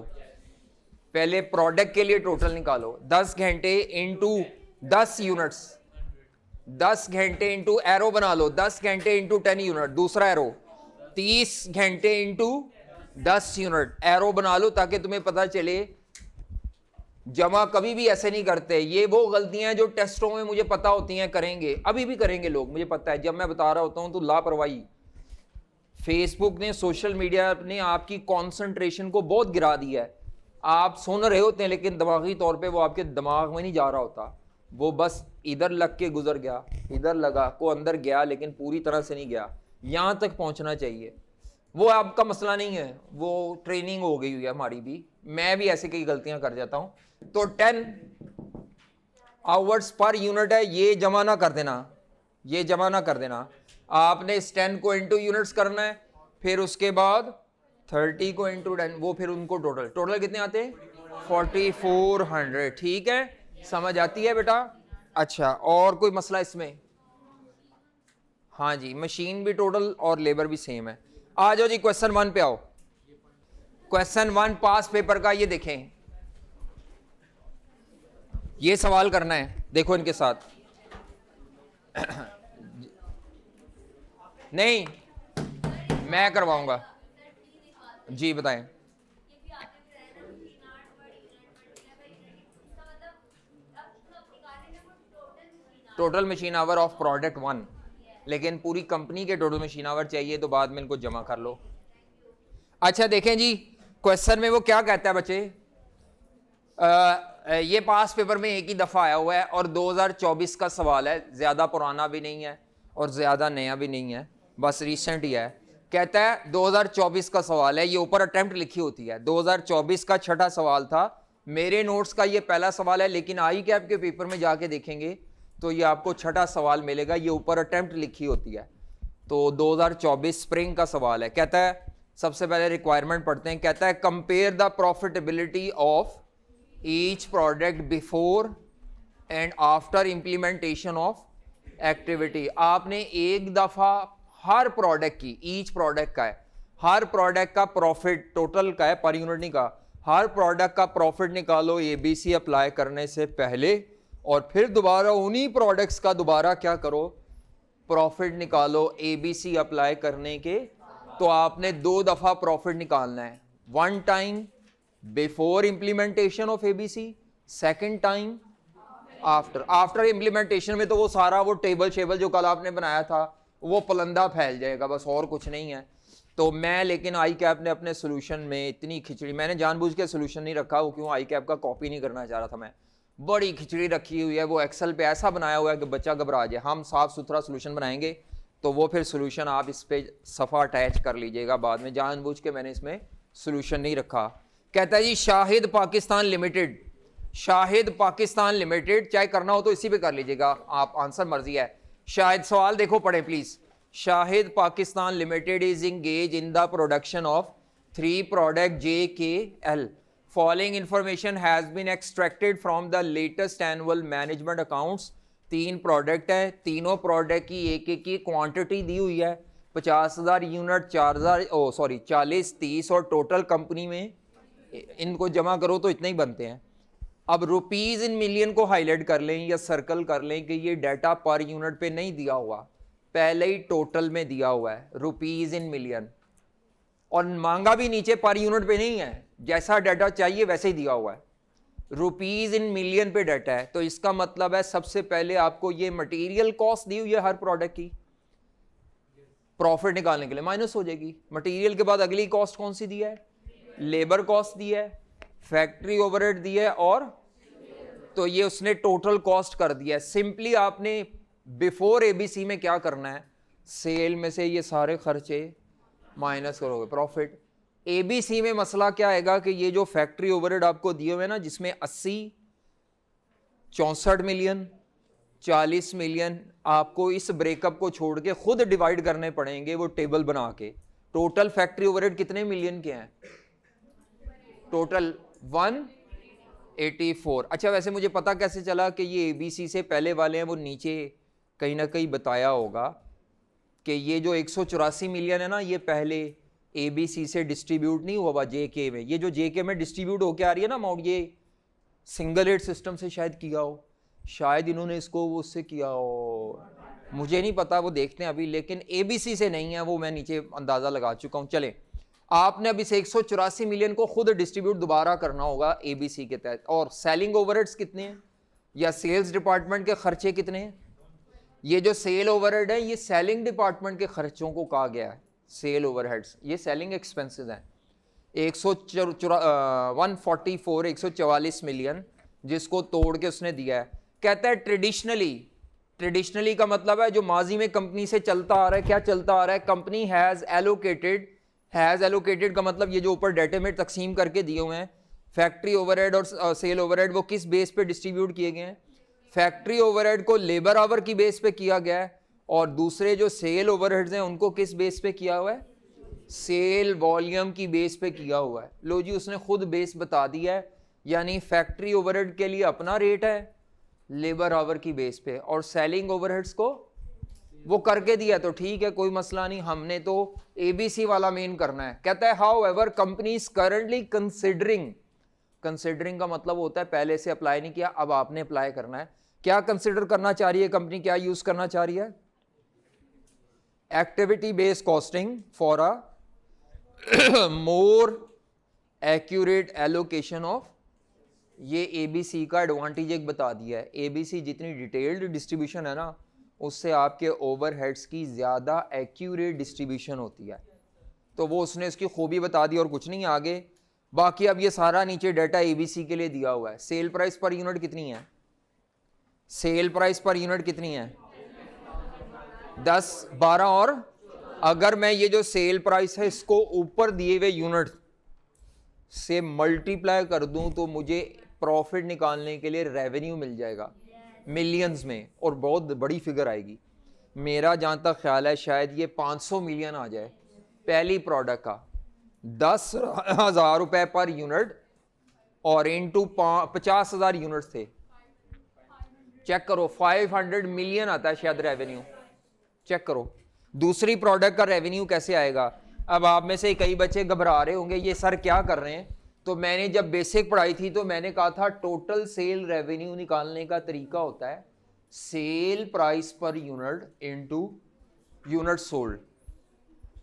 पहले प्रोडक्ट के लिए टोटल निकालो, 10 घंटे इंटू 10 यूनिट्स, 10 घंटे इंटू एरो बना लो, 10 घंटे इंटू 10 यूनिट, दूसरा एरो 30 घंटे इंटू 10 यूनिट, एरो बना लो ताकि तुम्हें पता चले। जमा कभी भी ऐसे नहीं करते, ये वो गलतियां जो टेस्टों में मुझे पता होती हैं करेंगे, अभी भी करेंगे लोग, मुझे पता है। जब मैं बता रहा होता हूं तो लापरवाही, फेसबुक ने, सोशल मीडिया ने आपकी कंसंट्रेशन को बहुत गिरा दिया है। आप सुन रहे होते हैं लेकिन दिमागी तौर पे वो आपके दिमाग में नहीं जा रहा होता, वो बस इधर लग के गुजर गया, इधर लगा को अंदर गया, लेकिन पूरी तरह से नहीं गया, यहाँ तक पहुँचना चाहिए। वो आपका मसला नहीं है, वो ट्रेनिंग हो गई हुई है हमारी भी, मैं भी ऐसे कई गलतियाँ कर जाता हूँ। तो 10 आवर्स पर यूनिट है, ये जमा ना कर देना, ये जमा ना कर देना। आपने इस 10 को इंटू यूनिट्स करना है, फिर उसके बाद 30 को इंटू 10, वो फिर उनको टोटल कितने आते हैं 4400। ठीक है, समझ आती है बेटा? अच्छा, और कोई मसला इसमें? हाँ जी, मशीन भी टोटल और लेबर भी सेम है। आ जाओ जी क्वेश्चन 1 पे आओ। क्वेश्चन 1 पास पेपर का, ये देखें, ये सवाल करना है, देखो इनके साथ। नहीं, मैं करवाऊंगा जी, बताएं। Total machine hour of product 1, लेकिन पूरी कंपनी के टोटल मशीन आवर चाहिए तो बाद में इनको जमा कर लो। अच्छा देखें जी, क्वेश्चन में वो क्या कहता है बच्चे, ये पास पेपर में एक ही दफ़ा आया हुआ है और 2024 का सवाल है, ज़्यादा पुराना भी नहीं है और ज़्यादा नया भी नहीं है, बस रिसेंट ही है। कहता है 2024 का सवाल है, ये ऊपर अटेम्प्ट लिखी होती है, 2024 का छठा सवाल था। मेरे नोट्स का ये पहला सवाल है, लेकिन आई कैप के पेपर में जाके देखेंगे तो ये आपको छठा सवाल मिलेगा, ये ऊपर अटेम्प्ट लिखी होती है। तो 2024 स्प्रिंग का सवाल है। कहता है, सबसे पहले रिक्वायरमेंट पढ़ते हैं। कहता है compare the profitability of each product before and after implementation of activity. आपने एक दफा हर प्रोडक्ट की, ईच प्रोडक्ट का है, हर प्रोडक्ट का प्रॉफिट, टोटल का है, पर यूनिट नहीं का, हर प्रोडक्ट का प्रॉफिट निकालो एबीसी अप्लाई करने से पहले, और फिर दोबारा उन्हीं प्रोडक्ट्स का दोबारा क्या करो, प्रॉफिट निकालो एबीसी अप्लाई करने के। तो आपने 2 दफा प्रॉफिट निकालना है, 1 time before implementation of ABC, 2nd time after implementation में तो वो सारा वो टेबल जो कल आपने बनाया था वो पलंदा फैल जाएगा, बस और कुछ नहीं है। तो मैं, लेकिन आई कैप ने अपने सोल्यूशन में इतनी खिचड़ी, मैंने जानबूझ के सोल्यूशन नहीं रखा, वो क्यों, आई कैप का कॉपी नहीं करना चाह रहा था मैं, बड़ी खिचड़ी रखी हुई है, वो एक्सेल पे ऐसा बनाया हुआ है कि बच्चा घबरा जाए। हम साफ सुथरा सोल्यूशन बनाएंगे तो वो फिर सोल्यूशन आप इस पे सफ़ा अटैच कर लीजिएगा बाद में, जानबूझ के मैंने इसमें सोल्यूशन नहीं रखा। कहता है जी शाहिद पाकिस्तान लिमिटेड, शाहिद पाकिस्तान लिमिटेड, चाहे करना हो तो इसी पे कर लीजिएगा आप, आंसर मर्जी है। शाहिद, सवाल देखो पढ़े please. Shahid Pakistan limited is engage in the production of 3 product JKL। Following information has been extracted from the latest annual management accounts. 3 product है, तीनों प्रोडक्ट की एक की क्वांटिटी दी हुई है, 50,000 यूनिट, 40, 30, और टोटल कंपनी में इनको जमा करो तो इतने ही बनते हैं। अब रुपीज इन मिलियन को हाईलाइट कर लें या सर्कल कर लें कि ये डाटा पर यूनिट पे नहीं दिया हुआ, पहले ही टोटल में दिया हुआ है रुपीज इन मिलियन, और मांगा भी नीचे पर यूनिट पे नहीं है, जैसा डाटा चाहिए वैसे ही दिया हुआ है, रुपीज इन मिलियन पे डाटा है। तो इसका मतलब है सबसे पहले आपको ये मटेरियल कॉस्ट दी हुई है हर प्रोडक्ट की, प्रॉफिट निकालने के लिए माइनस हो जाएगी। मटेरियल के बाद अगली कॉस्ट कौन सी दी है, लेबर कॉस्ट दी है, फैक्ट्री ओवरहेड दी है, और तो ये उसने टोटल कॉस्ट कर दिया है। सिंपली आपने बिफोर एबीसी में क्या करना है, सेल में से ये सारे खर्चे माइनस करोगे, प्रॉफिट। एबीसी में मसला क्या आएगा कि ये जो फैक्ट्री ओवरहेड आपको दिए हुए ना, जिसमें 80, 64 मिलियन, 40 मिलियन, आपको इस ब्रेकअप को छोड़ के खुद डिवाइड करने पड़ेंगे वो टेबल बना के। टोटल फैक्ट्री ओवरहेड कितने मिलियन के हैं, टोटल 184। अच्छा, वैसे मुझे पता कैसे चला कि ये एबीसी से पहले वाले हैं, वो नीचे कहीं ना कहीं बताया होगा कि ये जो 184 मिलियन है ना, ये पहले एबीसी से डिस्ट्रीब्यूट नहीं हुआ जेके में, ये जो जेके में डिस्ट्रीब्यूट होके आ रही है ना अमाउंट, ये सिंगल रेट सिस्टम से शायद किया हो, शायद इन्होंने इसको उससे किया हो, मुझे नहीं पता, वो देखते हैं अभी, लेकिन एबीसी से नहीं है, वो मैं नीचे अंदाज़ा लगा चुका हूँ। चले, आपने अब इस 184 मिलियन को खुद डिस्ट्रीब्यूट दोबारा करना होगा एबीसी के तहत। और सेलिंग ओवरहेड्स कितने हैं या सेल्स डिपार्टमेंट के खर्चे कितने हैं, ये जो सेल ओवरहेड है ये सेलिंग डिपार्टमेंट के खर्चों को कहा गया है, सेल ओवरहेड्स, ये सेलिंग एक्सपेंसेस हैं। 144 मिलियन जिसको तोड़ के उसने दिया है। कहता है ट्रेडिशनली का मतलब है जो माजी में कंपनी से चलता आ रहा है। क्या चलता आ रहा है, कंपनी हैज़ एलोकेटेड का मतलब ये जो ऊपर डेटे में तकसीम करके दिए हुए हैं, फैक्ट्री ओवरहेड और सेल ओवरहेड, वो किस बेस पे डिस्ट्रीब्यूट किए गए हैं, फैक्ट्री ओवरहेड को लेबर आवर की बेस पे किया गया है, और दूसरे जो सेल ओवरहेड्स हैं उनको किस बेस पे किया हुआ है, सेल वॉल्यूम की बेस पे किया हुआ है। लो जी, उसने खुद बेस बता दिया है, यानी फैक्ट्री ओवरहेड के लिए अपना रेट है लेबर आवर की बेस पे, और सेलिंग ओवरहेड्स को वो करके दिया तो ठीक है, कोई मसला नहीं। हमने तो एबीसी वाला मेन करना है। कहता है how ever company is currently considering, considering का मतलब होता है पहले से अप्लाई नहीं किया, अब आपने अप्लाई करना है। क्या कंसिडर करना चाह रही है कंपनी, क्या यूज करना चाह रही है, activity based costing for a more accurate allocation of. ये एबीसी का एडवांटेज एक बता दिया है। एबीसी जितनी डिटेल्ड डिस्ट्रीब्यूशन है ना, उससे आपके ओवरहेड्स की ज़्यादा एक्यूरेट डिस्ट्रीब्यूशन होती है। तो वो उसने इसकी खूबी बता दी और कुछ नहीं आगे। बाकी अब ये सारा नीचे डाटा एबीसी के लिए दिया हुआ है। सेल प्राइस पर यूनिट कितनी है, सेल प्राइस पर यूनिट कितनी है, 10, 12 और अगर मैं ये जो सेल प्राइस है इसको ऊपर दिए हुए यूनिट से मल्टीप्लाई कर दूं तो मुझे प्रॉफिट निकालने के लिए रेवेन्यू मिल जाएगा मिलियंस में, और बहुत बड़ी फिगर आएगी। मेरा जहां तक ख्याल है शायद ये 500 मिलियन आ जाए पहली प्रोडक्ट का, 10,000 रुपए पर यूनिट, और इनटू 50,000 यूनिट थे। चेक करो 500 मिलियन आता है शायद रेवेन्यू। चेक करो दूसरी प्रोडक्ट का रेवेन्यू कैसे आएगा। अब आप में से कई बच्चे घबरा रहे होंगे ये सर क्या कर रहे हैं। तो मैंने जब बेसिक पढ़ाई थी तो मैंने कहा था टोटल सेल रेवेन्यू निकालने का तरीका होता है sale price per unit into unit sold.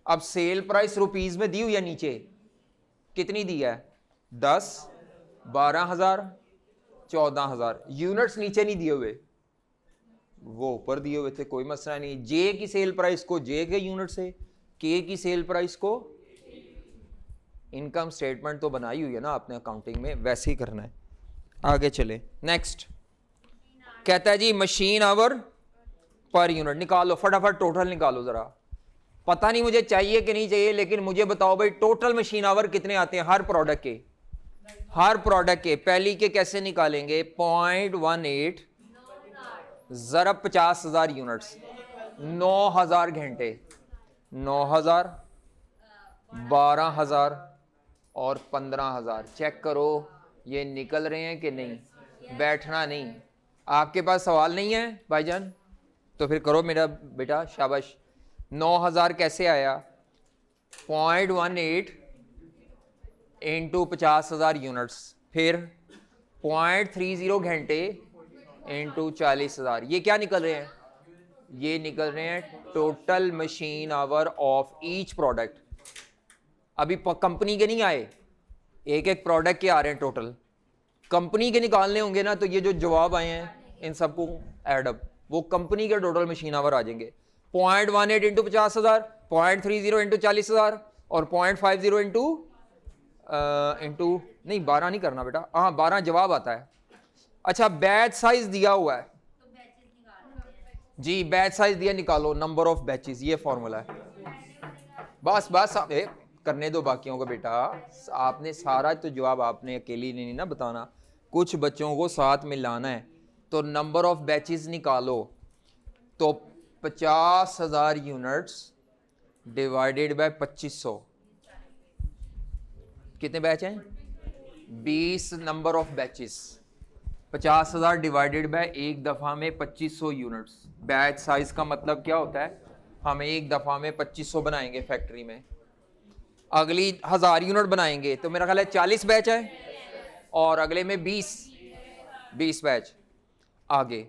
अब सेल प्राइस रुपीज में दी हुई है, नीचे कितनी दी है, 10, 12,000, 14,000। यूनिट्स नीचे नहीं दिए हुए, वो ऊपर दिए हुए थे, कोई मसला नहीं। जे की सेल प्राइस को जे के यूनिट से, के की सेल प्राइस को, इनकम स्टेटमेंट तो बनाई हुई है ना आपने अकाउंटिंग में, वैसे ही करना है। आगे चले नेक्स्ट। कहता है जी मशीन आवर पर यूनिट निकालो, फटाफट टोटल निकालो जरा। पता नहीं मुझे चाहिए कि नहीं चाहिए, लेकिन मुझे बताओ भाई टोटल मशीन आवर कितने आते हैं हर प्रोडक्ट के, हर प्रोडक्ट के। पहली के कैसे निकालेंगे, 0.18 ज़रब 50,000 यूनिट्स, 9,000 घंटे, 9,000, 12,000 और 15,000। चेक करो ये निकल रहे हैं कि नहीं, बैठना नहीं। आपके पास सवाल नहीं है भाईजान, तो फिर करो मेरा बेटा, शाबाश। 9,000 कैसे आया, 0.18 इंटू 50,000 यूनिट्स, फिर 0.30 घंटे इंटू 40,000। ये क्या निकल रहे हैं, ये निकल रहे हैं total machine hour of each product. अभी कंपनी के नहीं आए, एक एक प्रोडक्ट के आ रहे हैं टोटल। कंपनी के निकालने होंगे ना, तो ये जो जवाब आए हैं इन सबको ऐड अप, वो कंपनी के टोटल मशीन आवर आ जाएंगे। 0.18 इंटू 50,000, 0.30 इंटू 40,000 और 0.50 इंटू नहीं 12 नहीं करना बेटा, हाँ 12 जवाब आता है। अच्छा बैच साइज दिया हुआ है जी, बैच साइज दिया, निकालो नंबर ऑफ बैचेस, ये फॉर्मूला है। बस बस करने दो बाकियों को बेटा, आपने सारा तो जवाब आपने अकेली नहीं ना बताना, कुछ बच्चों को साथ में लाना है। तो नंबर ऑफ बैचेस निकालो, तो 50,000 यूनिट्स डिवाइडेड बाय 2500, कितने बैच हैं, 20 number of batches. 50,000 divided by एक दफ़ा में 2500 यूनिट्स। बैच साइज का मतलब क्या होता है, हम एक दफ़ा में 2500 बनाएंगे फैक्ट्री में, अगली 1000 यूनिट बनाएंगे तो मेरा ख्याल है 40 बैच है, और अगले में 20 बैच। आगे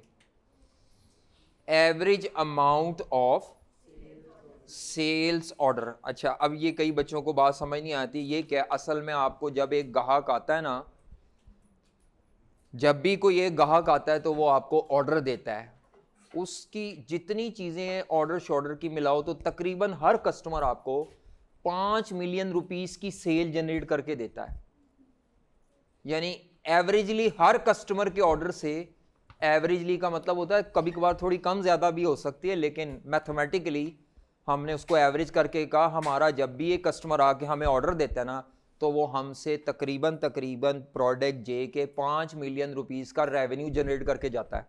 average amount of sales order. अच्छा अब ये कई बच्चों को बात समझ नहीं आती, ये क्या, असल में आपको जब एक ग्राहक आता है ना, जब भी कोई एक ग्राहक आता है तो वो आपको ऑर्डर देता है, उसकी जितनी चीज़ें ऑर्डर शॉर्डर की मिलाओ तो तकरीबन हर कस्टमर आपको 5 मिलियन रुपीस की सेल जनरेट करके देता है। यानी एवरेजली हर कस्टमर के ऑर्डर से, एवरेजली का मतलब होता है कभी कभार थोड़ी कम ज़्यादा भी हो सकती है, लेकिन मैथमेटिकली हमने उसको एवरेज करके कहा, हमारा जब भी एक कस्टमर आके हमें ऑर्डर देता है ना, तो वो हमसे तकरीबन प्रोडक्ट जे के 5 मिलियन रुपीस का रेवेन्यू जनरेट करके जाता है।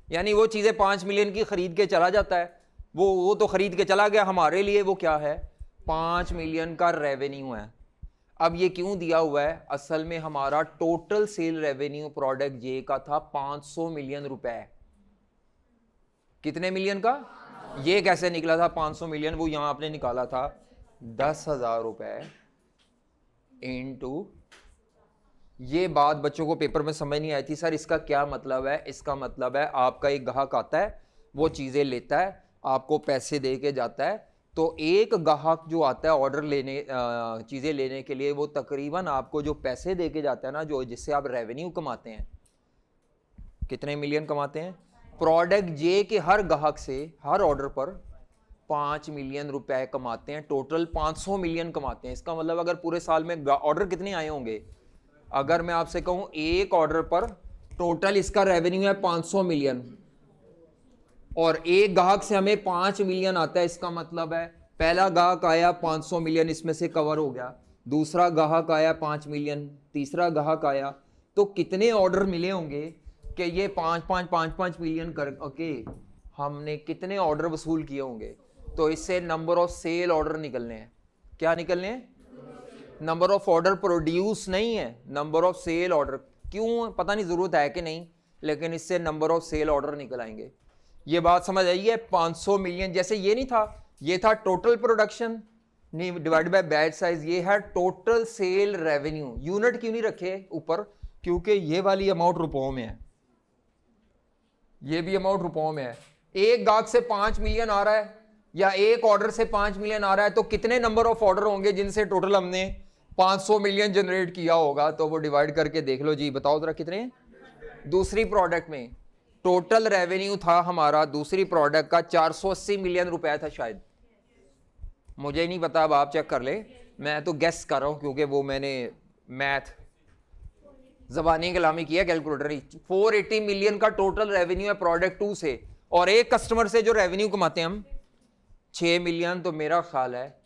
यानी वो चीज़ें 5 मिलियन की खरीद के चला जाता है, वो तो खरीद के चला गया, हमारे लिए वो क्या है, 5 मिलियन का रेवेन्यू है। अब ये क्यों दिया हुआ है, असल में हमारा टोटल सेल रेवेन्यू प्रोडक्ट जे का था 500 मिलियन रुपए। कितने मिलियन का, ये कैसे निकला था 500 मिलियन, वो यहां आपने निकाला था 10,000 रुपए इनटू, ये बात बच्चों को पेपर में समझ नहीं आई थी, सर इसका क्या मतलब है। इसका मतलब है आपका एक ग्राहक आता है, वो चीज़ें लेता है, आपको पैसे दे के जाता है, तो एक ग्राहक जो आता है ऑर्डर लेने, चीज़ें लेने के लिए, वो तकरीबन आपको जो पैसे दे के जाता है ना, जो जिससे आप रेवेन्यू कमाते हैं, कितने मिलियन कमाते हैं, प्रोडक्ट जे के हर ग्राहक से हर ऑर्डर पर 5 मिलियन रुपए कमाते हैं, टोटल 500 मिलियन कमाते हैं। इसका मतलब अगर पूरे साल में ऑर्डर कितने आए होंगे, अगर मैं आपसे कहूं एक ऑर्डर पर टोटल इसका रेवेन्यू है 500 मिलियन और एक ग्राहक से हमें 5 मिलियन आता है, इसका मतलब है पहला ग्राहक आया 500 मिलियन इसमें से कवर हो गया, दूसरा ग्राहक आया 5 मिलियन, तीसरा ग्राहक आया, तो कितने ऑर्डर मिले होंगे कि ये 5 मिलियन कर ओके, हमने कितने ऑर्डर वसूल किए होंगे। तो इससे नंबर ऑफ सेल ऑर्डर निकलने हैं। क्या निकलने हैं, नंबर ऑफ ऑर्डर प्रोड्यूस नहीं है, नंबर ऑफ सेल ऑर्डर। क्यों पता नहीं, जरूरत है कि नहीं, लेकिन इससे नंबर ऑफ सेल ऑर्डर निकल आएंगे। ये बात समझ आई है। 500 मिलियन जैसे ये नहीं था, ये था total production divide by batch size, ये है टोटल सेल रेवेन्यू। यूनिट क्यों नहीं रखे ऊपर, क्योंकि ये वाली अमाउंट रुपयों में है, ये भी अमाउंट रुपयों में है। एक गाहक से 5 मिलियन आ रहा है या एक ऑर्डर से 5 मिलियन आ रहा है, तो कितने नंबर ऑफ ऑर्डर होंगे जिनसे टोटल हमने 500 मिलियन जनरेट किया होगा, तो वो डिवाइड करके देख लो जी, बताओ जरा कितने। दूसरी प्रोडक्ट में टोटल रेवेन्यू था हमारा दूसरी प्रोडक्ट का 480 मिलियन रुपए था शायद, मुझे नहीं पता, अब आप चेक कर ले, मैं तो गेस कर रहा हूं क्योंकि वो मैंने मैथ ज़बानी कलामी किया कैलकुलेटर ही। 480 मिलियन का टोटल रेवेन्यू है प्रोडक्ट 2 से, और एक कस्टमर से जो रेवेन्यू कमाते हैं हम 6 मिलियन, तो मेरा ख्याल है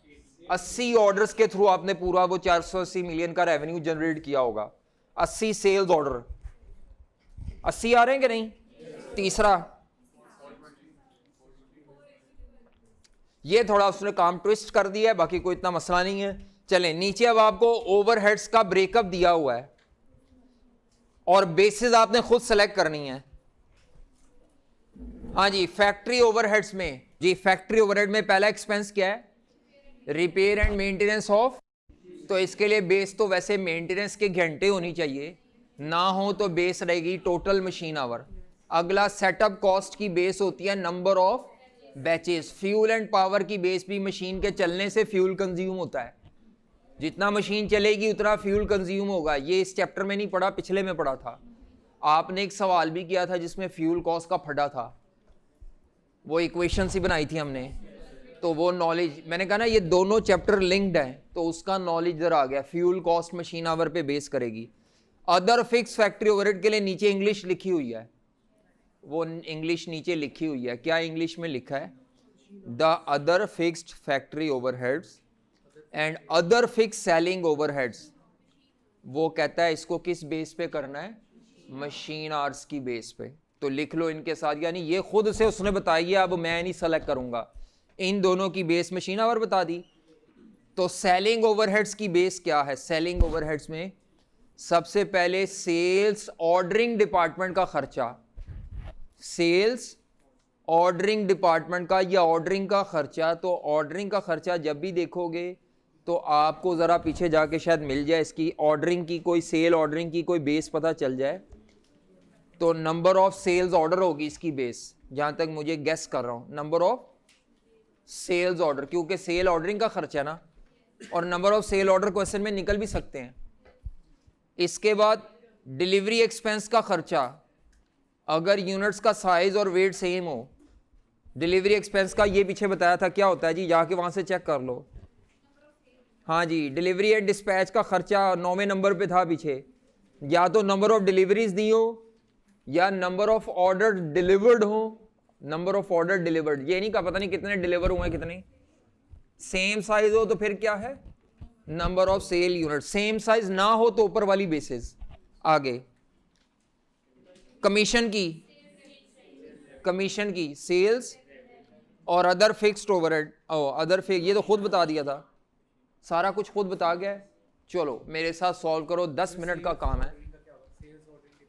80 ऑर्डर्स के थ्रू आपने पूरा वो 480 मिलियन का रेवेन्यू जनरेट किया होगा। 80 सेल्स ऑर्डर, 80 आ रहे हैं कि नहीं। तीसरा, ये थोड़ा उसने काम ट्विस्ट कर दिया है, बाकी कोई इतना मसला नहीं है। चलें नीचे, अब आपको ओवरहेड्स का ब्रेकअप दिया हुआ है और बेसिस आपने खुद सेलेक्ट करनी है। हाँ जी, फैक्ट्री ओवरहेड्स में जी, फैक्ट्री ओवरहेड में पहला एक्सपेंस क्या है, रिपेयर एंड मेंटेनेंस ऑफ, तो इसके लिए बेस तो वैसे मेंटेनेंस के घंटे होनी चाहिए, ना हो तो बेस रहेगी टोटल मशीन आवर। अगला सेटअप कॉस्ट की बेस होती है number of batches. Fuel and power की बेस भी मशीन के चलने से फ्यूल कंज्यूम होता है, जितना मशीन चलेगी उतना फ्यूल कंज्यूम होगा। ये इस चैप्टर में नहीं पढ़ा, पिछले में पढ़ा था। आपने एक सवाल भी किया था जिसमें फ्यूल कॉस्ट का फटा था, वो इक्वेशन सी बनाई थी हमने, तो वो नॉलेज मैंने कहा ना ये दोनों चैप्टर लिंक्ड हैं, तो उसका नॉलेज इधर आ गया। फ्यूल कॉस्ट मशीन आवर पे बेस करेगी। अदर फिक्स फैक्ट्री ओवरहेड के लिए नीचे इंग्लिश लिखी हुई है, वो इंग्लिश नीचे लिखी हुई है। क्या इंग्लिश में लिखा है, the other fixed factory overheads and other fix selling overheads. वो कहता है इसको किस बेस पे करना है, मशीन आवर्स की बेस पे। तो लिख लो इनके साथ, यानी ये खुद से उसने बताई है, अब मैं नहीं सेलेक्ट करूंगा। इन दोनों की बेस मशीन आवर बता दी। तो सेलिंग ओवरहेड्स की बेस क्या है, सेलिंग ओवरहेड्स में सबसे पहले सेल्स ऑर्डरिंग डिपार्टमेंट का खर्चा, सेल्स ऑर्डरिंग डिपार्टमेंट का या ऑर्डरिंग का खर्चा। तो ऑर्डरिंग का खर्चा जब भी देखोगे तो आपको ज़रा पीछे जाके शायद मिल जाए इसकी ऑर्डरिंग की कोई, सेल ऑर्डरिंग की कोई बेस पता चल जाए, तो नंबर ऑफ सेल्स ऑर्डर होगी इसकी बेस, जहाँ तक मुझे गेस कर रहा हूँ, नंबर ऑफ सेल्स ऑर्डर, क्योंकि सेल ऑर्डरिंग का खर्चा है ना, और number of sale order question में निकल भी सकते हैं। इसके बाद डिलीवरी एक्सपेंस का खर्चा, अगर यूनिट्स का साइज और वेट सेम हो, डिलीवरी एक्सपेंस का ये पीछे बताया था क्या होता है जी, जाके वहां से चेक कर लो। हाँ जी, डिलीवरी एंड डिस्पैच का खर्चा 9वें नंबर पे था पीछे, या तो नंबर ऑफ डिलीवरीज दी हो या नंबर ऑफ ऑर्डर डिलीवर्ड हो। नंबर ऑफ ऑर्डर डिलीवर्ड, ये नहीं कहा पता नहीं कितने डिलीवर हुए कितने। सेम साइज हो तो फिर क्या है, number of sale unit. Same size ना हो तो ऊपर वाली बेसिस। आगे कमीशन की, कमीशन की, सेल्स और other fixed overhead, other fix, ये तो खुद बता दिया था, सारा कुछ खुद बता गया है। चलो मेरे साथ सॉल्व करो, 10 मिनट का काम है।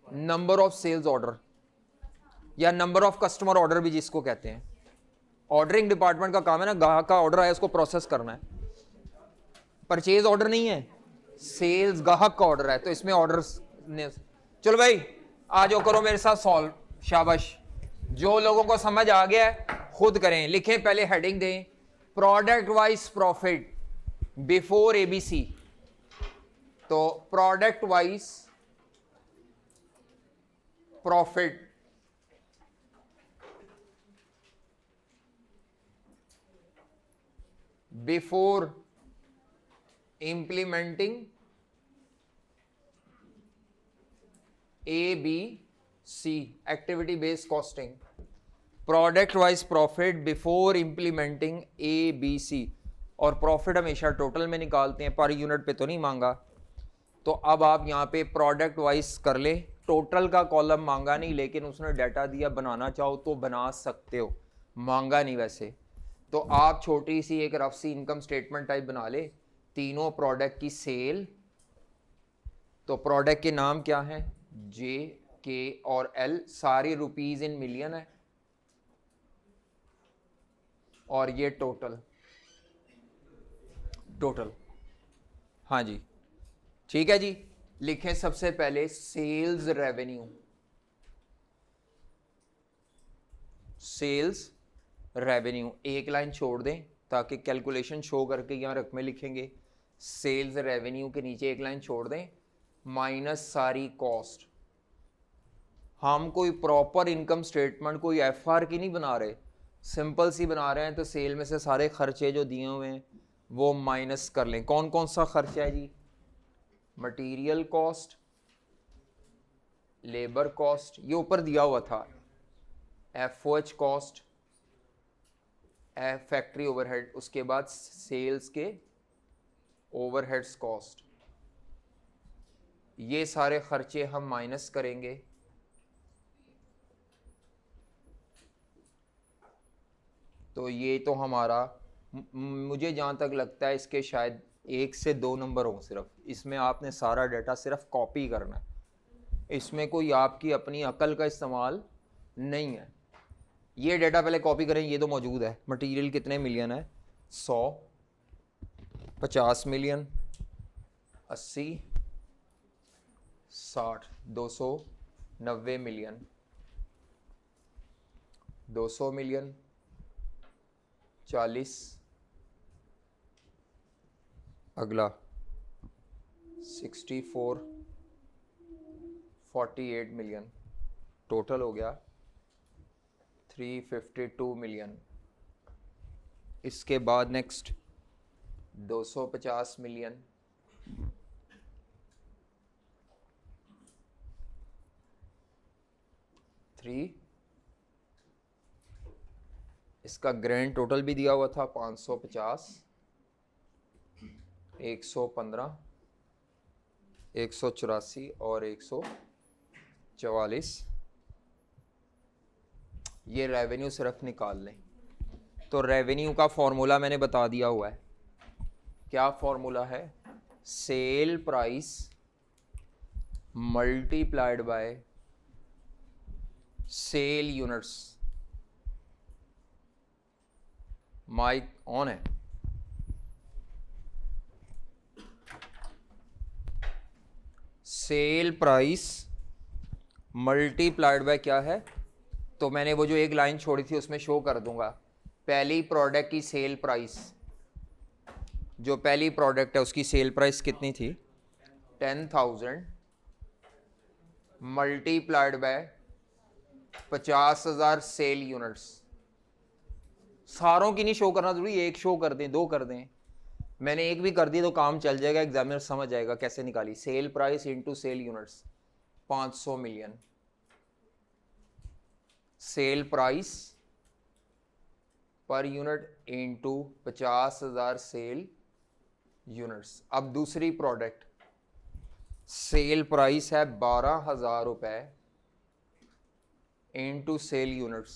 नंबर ऑफ सेल्स ऑर्डर या नंबर ऑफ कस्टमर ऑर्डर भी जिसको कहते हैं, ऑर्डरिंग डिपार्टमेंट का काम है ना, ग्राहक का ऑर्डर आया उसको प्रोसेस करना है। परचेज ऑर्डर नहीं है, सेल्स ग्राहक का ऑर्डर है, तो इसमें ऑर्डर्स ने, चलो भाई आ जाओ करो मेरे साथ सॉल्व, शाबाश। जो लोगों को समझ आ गया है खुद करें, लिखें, पहले हेडिंग दें, product wise profit before ABC. तो product wise profit before implementing ABC, activity based costing, product wise profit before implementing ABC। और प्रॉफिट हमेशा टोटल में निकालते हैं, पर यूनिट पे तो नहीं मांगा। तो अब आप यहाँ पे प्रोडक्ट वाइज कर ले, टोटल का कॉलम मांगा नहीं, लेकिन उसने डाटा दिया, बनाना चाहो तो बना सकते हो, मांगा नहीं वैसे। तो आप छोटी सी एक रफ सी इनकम स्टेटमेंट टाइप बना ले, तीनों प्रोडक्ट की सेल, तो प्रोडक्ट के नाम क्या है, J, K और L, सारी रुपीज इन मिलियन है, और ये टोटल हाँ जी ठीक है जी। लिखें सबसे पहले सेल्स रेवेन्यू, सेल्स रेवेन्यू एक लाइन छोड़ दें ताकि कैलकुलेशन शो करके यहाँ रकमें लिखेंगे। सेल्स रेवेन्यू के नीचे एक लाइन छोड़ दें, माइनस सारी कॉस्ट। हम कोई प्रॉपर इनकम स्टेटमेंट कोई एफआर की नहीं बना रहे, सिंपल सी बना रहे हैं। तो सेल में से सारे खर्चे जो दिए हुए हैं वो माइनस कर लें। कौन कौन सा खर्चा है जी, मटेरियल कॉस्ट, लेबर कॉस्ट, ये ऊपर दिया हुआ था, एफओएच कॉस्ट, फैक्ट्री ओवरहेड, उसके बाद सेल्स के ओवरहेड्स कॉस्ट, ये सारे खर्चे हम माइनस करेंगे। तो ये तो हमारा, मुझे जहाँ तक लगता है इसके शायद 1 से 2 नंबर हों सिर्फ, इसमें आपने सारा डाटा सिर्फ कॉपी करना है, इसमें कोई आपकी अपनी अकल का इस्तेमाल नहीं है। ये डाटा पहले कॉपी करें, ये तो मौजूद है। मटेरियल कितने मिलियन है, 100, 50 मिलियन, 80, 60, 290 मिलियन, 200 मिलियन, 40, अगला 64, 48 मिलियन, टोटल हो गया 352 मिलियन। इसके बाद नेक्स्ट 250 मिलियन, इसका ग्रैंड टोटल भी दिया हुआ था 550, 115, 184 और 144। ये रेवेन्यू सिर्फ निकाल लें। तो रेवेन्यू का फॉर्मूला मैंने बता दिया हुआ है, क्या फॉर्मूला है, sale price multiplied by sale units. Mic on है, सेल प्राइस मल्टीप्लाइड बाय क्या है, तो मैंने वो जो एक लाइन छोड़ी थी उसमें शो कर दूंगा। पहली प्रोडक्ट की सेल प्राइस, जो पहली प्रोडक्ट है उसकी सेल प्राइस कितनी थी, 10,000 मल्टीप्लाइड बाय 50,000 सेल यूनिट्स। सारों की नहीं शो करना जरूरी, एक शो कर दें, 2 कर दें। मैंने एक भी कर दी तो काम चल जाएगा, एग्जामिनर समझ जाएगा कैसे निकाली। Sale price into sale units, 500 million. Sale price per unit into 50,000 sale units. अब दूसरी प्रोडक्ट, सेल प्राइस है 12,000 रुपए into sale units,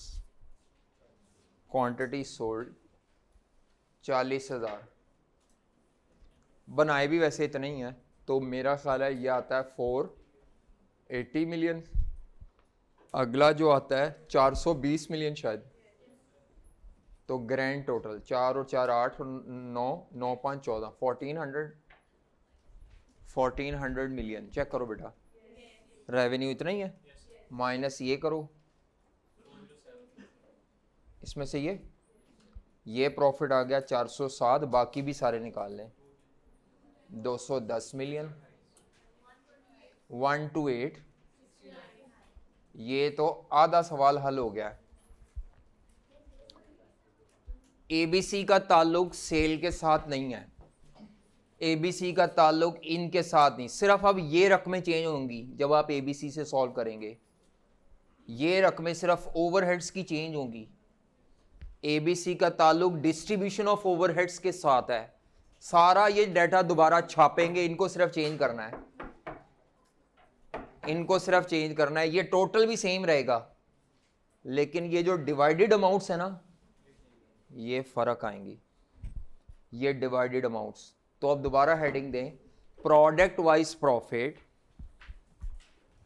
quantity sold 40,000, बनाए भी वैसे इतना ही है, तो मेरा ख्याल है ये आता है 480 मिलियन। अगला जो आता है 420 मिलियन शायद। तो ग्रैंड टोटल 4 और 4 8 और 9, 9 5 14, 1400 मिलियन। चेक करो बेटा, रेवेन्यू इतना ही है, माइनस ये करो इसमें से ये प्रॉफिट आ गया 407, बाकी भी सारे निकाल लें, 210 मिलियन, 128। ये तो आधा सवाल हल हो गया। एबीसी का ताल्लुक सेल के साथ नहीं है, एबीसी का ताल्लुक इनके साथ नहीं, सिर्फ अब ये रकमें चेंज होंगी जब आप एबीसी से सॉल्व करेंगे। ये रकमें सिर्फ ओवरहेड्स की चेंज होंगी। एबीसी का ताल्लुक डिस्ट्रीब्यूशन ऑफ ओवरहेड्स के साथ है। सारा ये डाटा दोबारा छापेंगे, इनको सिर्फ चेंज करना है, इनको सिर्फ चेंज करना है। ये टोटल भी सेम रहेगा, लेकिन ये जो डिवाइडेड अमाउंट्स है ना, ये फर्क आएंगी, ये डिवाइडेड अमाउंट्स। तो अब दोबारा हेडिंग दें, प्रोडक्ट वाइज प्रॉफिट।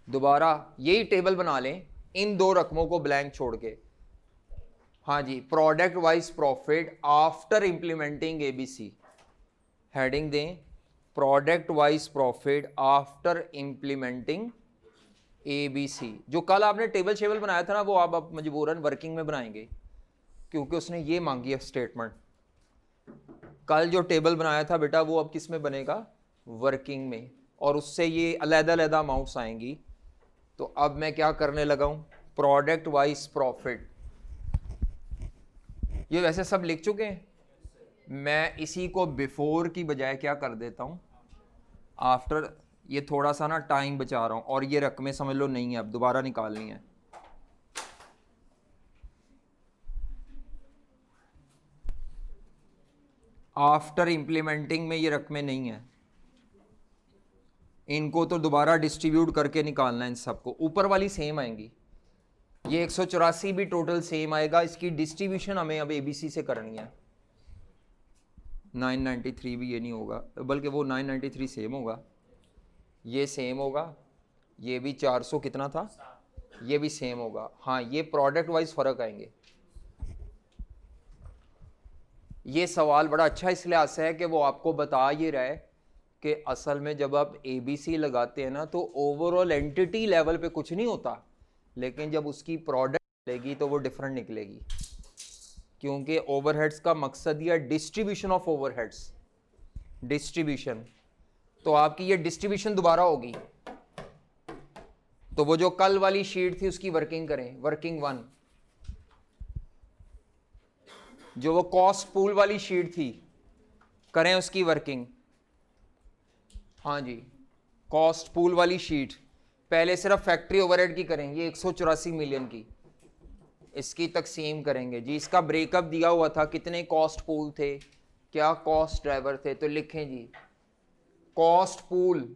दोबारा यही टेबल बना लें, इन दो रकमों को ब्लैंक छोड़ के। हाँ जी, product wise profit after implementing ABC. Heading दें, product wise profit after implementing ABC. जो कल आपने टेबल शेबल बनाया था ना, वो आप मजबूरन वर्किंग में बनाएंगे, क्योंकि उसने ये मांगी है स्टेटमेंट। कल जो टेबल बनाया था बेटा, वो अब किस में बनेगा, वर्किंग में, और उससे ये अलग-अलग अमाउंट्स आएंगी। तो अब मैं क्या करने लगा हूं, प्रोडक्ट वाइज प्रॉफिट। ये वैसे सब लिख चुके हैं, मैं इसी को बिफोर की बजाय क्या कर देता हूं, आफ्टर। ये थोड़ा सा ना टाइम बचा रहा हूं, और ये रकमें समझ लो नहीं है, अब दोबारा निकालनी है। आफ्टर इंप्लीमेंटिंग में ये रकमें नहीं है, इनको तो दोबारा डिस्ट्रीब्यूट करके निकालना है इन सबको। ऊपर वाली सेम आएंगी, ये 184 भी टोटल सेम आएगा, इसकी डिस्ट्रीब्यूशन हमें अब एबीसी से करनी है। 993 भी ये नहीं होगा, बल्कि वो 993 सेम होगा, ये सेम होगा, ये भी 400 कितना था, ये भी सेम होगा। हाँ, ये प्रोडक्ट वाइज फर्क आएंगे। ये सवाल बड़ा अच्छा इस लिहाज से है कि वो आपको बता ये रहा है कि असल में जब आप एबीसी लगाते हैं ना, तो ओवरऑल एंटिटी लेवल पे कुछ नहीं होता, लेकिन जब उसकी प्रोडक्ट निकलेगी तो वो डिफरेंट निकलेगी, क्योंकि ओवरहेड्स का मकसद यह डिस्ट्रीब्यूशन ऑफ ओवरहेड्स, डिस्ट्रीब्यूशन। तो आपकी ये डिस्ट्रीब्यूशन दोबारा होगी। तो वो जो कल वाली शीट थी उसकी वर्किंग करें, वर्किंग 1। जो वो कॉस्ट पूल वाली शीट थी, करें उसकी वर्किंग। हाँ जी, कॉस्ट पूल वाली शीट पहले सिर्फ फैक्ट्री ओवरहेड की करें, ये 184 मिलियन की, इसकी तकसीम करेंगे जी। इसका ब्रेकअप दिया हुआ था, कितने कॉस्ट पूल थे, क्या कॉस्ट ड्राइवर थे। तो लिखें जी, कॉस्ट पूल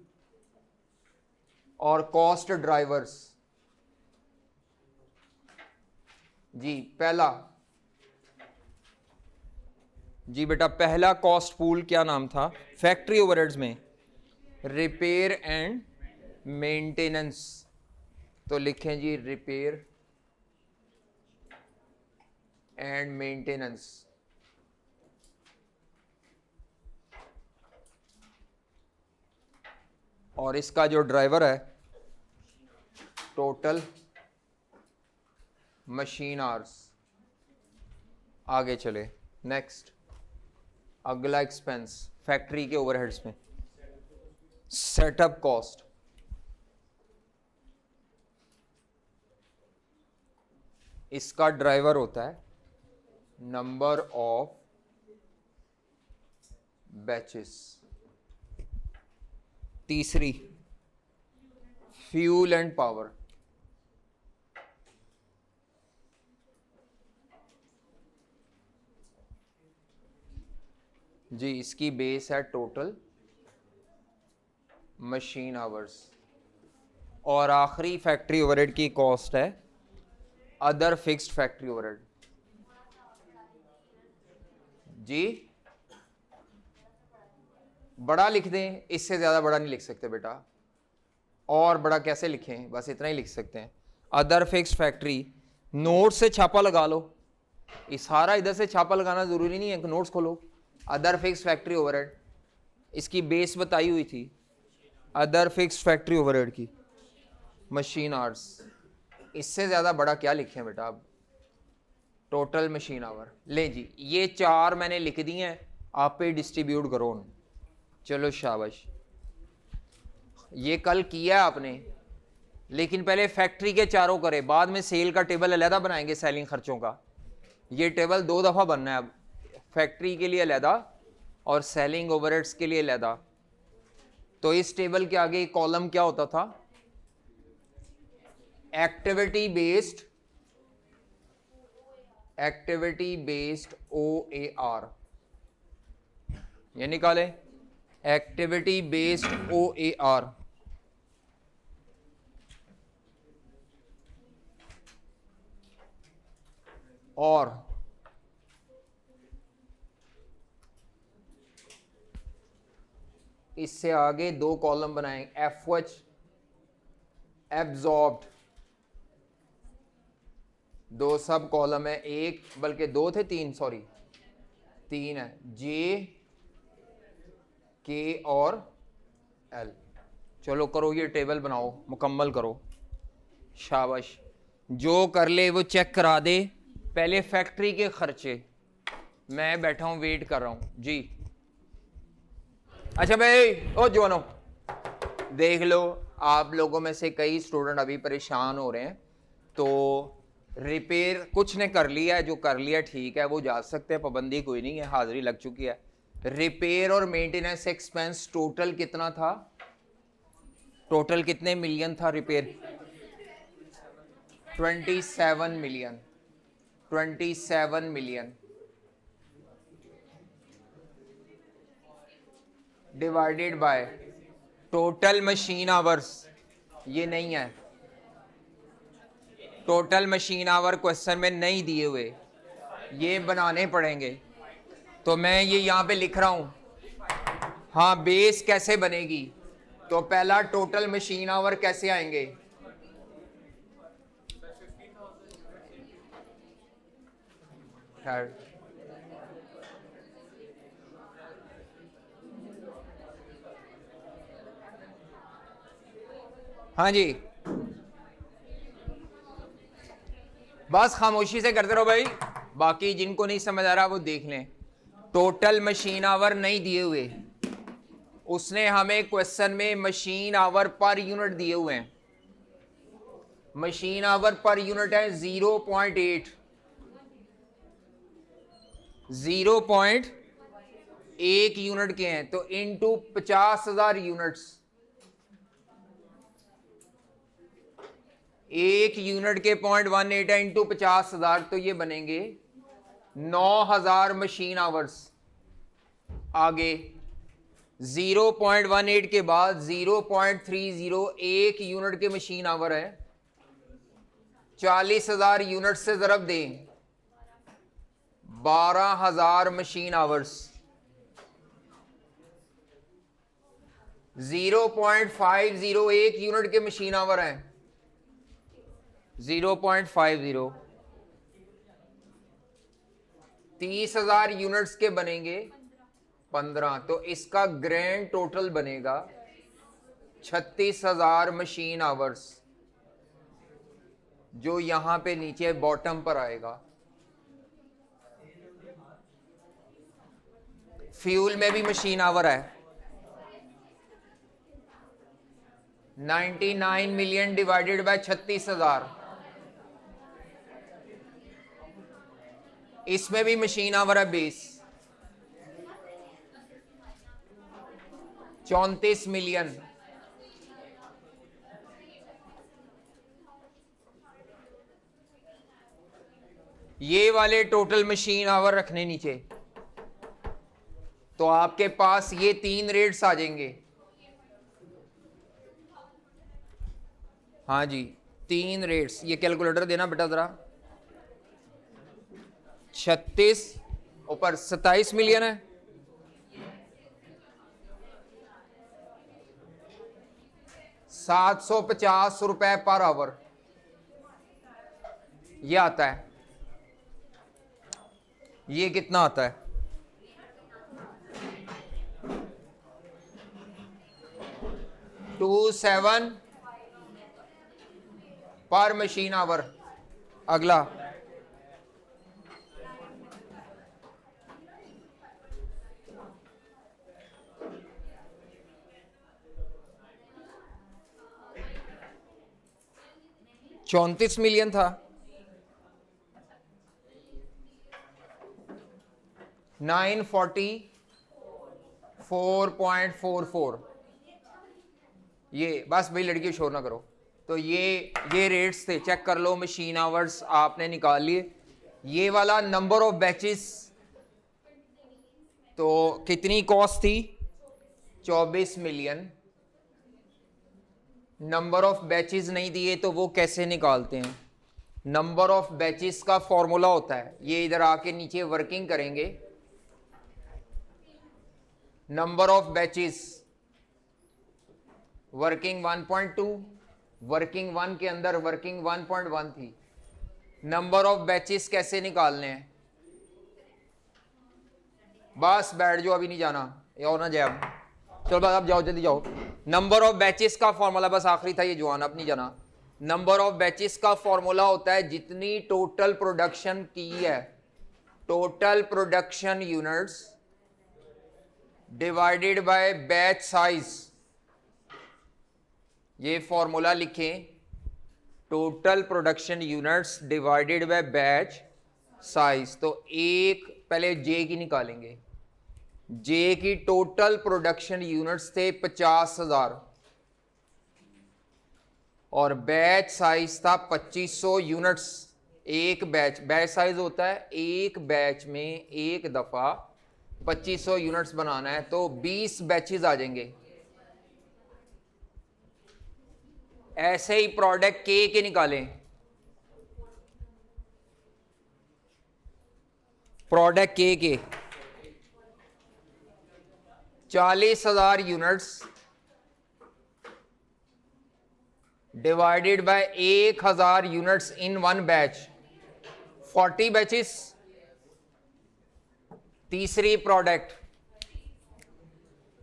और कॉस्ट ड्राइवर्स। जी पहला, जी बेटा पहला कॉस्ट पूल क्या नाम था फैक्ट्री ओवरहेड्स में, रिपेयर एंड मेंटेनेंस। तो लिखें जी रिपेयर एंड मेंटेनेंस। और इसका जो ड्राइवर है टोटल मशीन आवर्स। आगे चले, नेक्स्ट अगला एक्सपेंस फैक्ट्री के ओवरहेड्स में, सेटअप कॉस्ट। इसका ड्राइवर होता है नंबर ऑफ बैचेस। तीसरी फ्यूल एंड पावर। जी इसकी बेस है टोटल मशीन आवर्स। और आखिरी फैक्ट्री ओवरहेड की कॉस्ट है अदर फिक्स्ड फैक्ट्री ओवरहेड। जी बड़ा लिख दें, इससे ज्यादा बड़ा नहीं लिख सकते बेटा। और बड़ा कैसे लिखें, बस इतना ही लिख सकते हैं। अदर फिक्स्ड फैक्ट्री, नोट से छापा लगा लो, ये सारा इधर से छापा लगाना जरूरी नहीं है कि नोट्स खोलो। अदर फिक्स्ड फैक्ट्री ओवरहेड, इसकी बेस बताई हुई थी अदर फिक्स्ड फैक्ट्री ओवरहेड की, मशीन आवर्स। इससे ज्यादा बड़ा क्या लिखें बेटा अब, टोटल मशीन आवर। ले जी, ये चार मैंने लिख दिए हैं, आप पे डिस्ट्रीब्यूट करो। चलो शाबाश, ये कल किया आपने, लेकिन पहले फैक्ट्री के चारों करे, बाद में सेल का टेबल अलहदा बनाएंगे, सेलिंग खर्चों का। ये टेबल 2 दफा बनना है अब, फैक्ट्री के लिए अलहदा और सेलिंग ओवरहेड्स के लिए अलहदा। तो इस टेबल के आगे कॉलम क्या होता था, एक्टिविटी बेस्ड OAR, ये निकाले एक्टिविटी बेस्ड OAR। और इससे आगे 2 कॉलम बनाएंगे, FH एब्जॉर्ब्ड, 2 सब कॉलम है, एक बल्कि 2 थे, 3 सॉरी 3 है, J K और L। चलो करो, ये टेबल बनाओ, मुकम्मल करो, शाबाश। जो कर ले वो चेक करा दे। पहले फैक्ट्री के खर्चे, मैं बैठा हूं वेट कर रहा हूं जी। अच्छा भाई, ओ जवानों देख लो, आप लोगों में से कई स्टूडेंट अभी परेशान हो रहे हैं, तो रिपेयर कुछ ने कर लिया है, जो कर लिया ठीक है, वो जा सकते हैं, पाबंदी कोई नहीं है, हाजिरी लग चुकी है। रिपेयर और मेंटेनेंस एक्सपेंस टोटल कितना था, टोटल कितने मिलियन था repair, 27 million, 27 million divided by total machine hours. ये नहीं है, टोटल मशीन आवर क्वेश्चन में नहीं दिए हुए, ये बनाने पड़ेंगे। तो मैं ये यहाँ पे लिख रहा हूँ। हाँ, बेस कैसे बनेगी, तो पहला टोटल मशीन आवर कैसे आएंगे, हाँ जी, बस खामोशी से करते रहो भाई, बाकी जिनको नहीं समझ आ रहा वो देख लें। टोटल मशीन आवर नहीं दिए हुए, उसने हमें क्वेश्चन में मशीन आवर पर यूनिट दिए हुए हैं। मशीन आवर पर यूनिट है 0.8, 0.1 यूनिट के हैं, तो इनटू 50,000 यूनिट्स, 1 यूनिट के 0.18 है इंटू 50,000, तो ये बनेंगे 9,000 मशीन आवर्स। आगे 0.18 के बाद 0.301 यूनिट के मशीन आवर है, 40,000 यूनिट से ज़रब दें 12,000 मशीन आवर्स। 0.501 यूनिट के मशीन आवर हैं, 0.50, 30,000 यूनिट्स के बनेंगे 15, तो इसका ग्रैंड टोटल बनेगा 36,000 मशीन आवर्स, जो यहां पे नीचे बॉटम पर आएगा। फ्यूल में भी मशीन आवर है, 99 मिलियन डिवाइडेड बाय 36,000, इसमें भी मशीन आवर है 20, 34 मिलियन। ये वाले टोटल मशीन आवर रखने नीचे, तो आपके पास ये 3 रेट्स आ जाएंगे। हाँ जी, 3 रेट्स, ये कैलकुलेटर देना बेटा जरा। 36 ऊपर 27 मिलियन है। ₹750 पर आवर ये आता है। ये कितना आता है? 27 पर मशीन आवर। अगला $34 मिलियन था। 944.44 ये बस भाई लड़की शोर ना करो। तो ये रेट्स थे, चेक कर लो। मशीन आवर्स आपने निकाल लिए। ये वाला नंबर ऑफ बैचेस, तो कितनी कॉस्ट थी? 24 मिलियन। नंबर ऑफ बैचेस नहीं दिए तो वो कैसे निकालते हैं? नंबर ऑफ बैचेस का फॉर्मूला होता है, ये इधर आके नीचे वर्किंग करेंगे। Number of batches working 1.2, working 1 के अंदर वर्किंग 1.1 थी। नंबर ऑफ बैचेस कैसे निकालने हैं? बस बैठ जाओ, अभी नहीं जाना और ना जाए। चलो बस अब जाओ, जल्दी जाओ। नंबर ऑफ बैचेस का फॉर्मूला बस आखिरी था ये जवान, अब नहीं जाना। नंबर ऑफ बैचेस का फॉर्मूला होता है जितनी टोटल प्रोडक्शन की है, total production units divided by batch size. ये फॉर्मूला लिखें, total production units divided by batch size. तो एक पहले जे की निकालेंगे। जे की टोटल प्रोडक्शन यूनिट्स थे 50,000 और बैच साइज था 2500 यूनिट्स। एक बैच साइज होता है एक बैच में एक दफा 2500 यूनिट्स बनाना है, तो 20 बैचेस आ जाएंगे। ऐसे ही प्रोडक्ट के निकालें। प्रोडक्ट के 40,000 units divided by 1,000 units in one batch, 40 batches. तीसरी प्रोडक्ट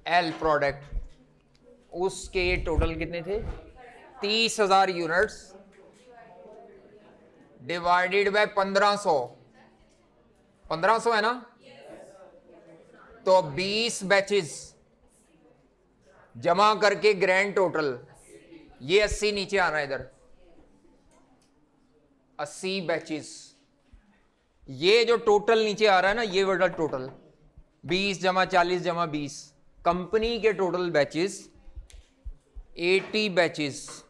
एल प्रोडक्ट, उसके टोटल कितने थे? 30,000 यूनिट्स डिवाइडेड बाय 1500। 1500 है ना? तो 20 बैचेस जमा करके ग्रैंड टोटल ये 80 नीचे आना है इधर, 80 बैचेस। ये जो टोटल नीचे आ रहा है ना, ये वाला टोटल 20 जमा 40 जमा 20, कंपनी के टोटल बैचेस 80 बैचेस।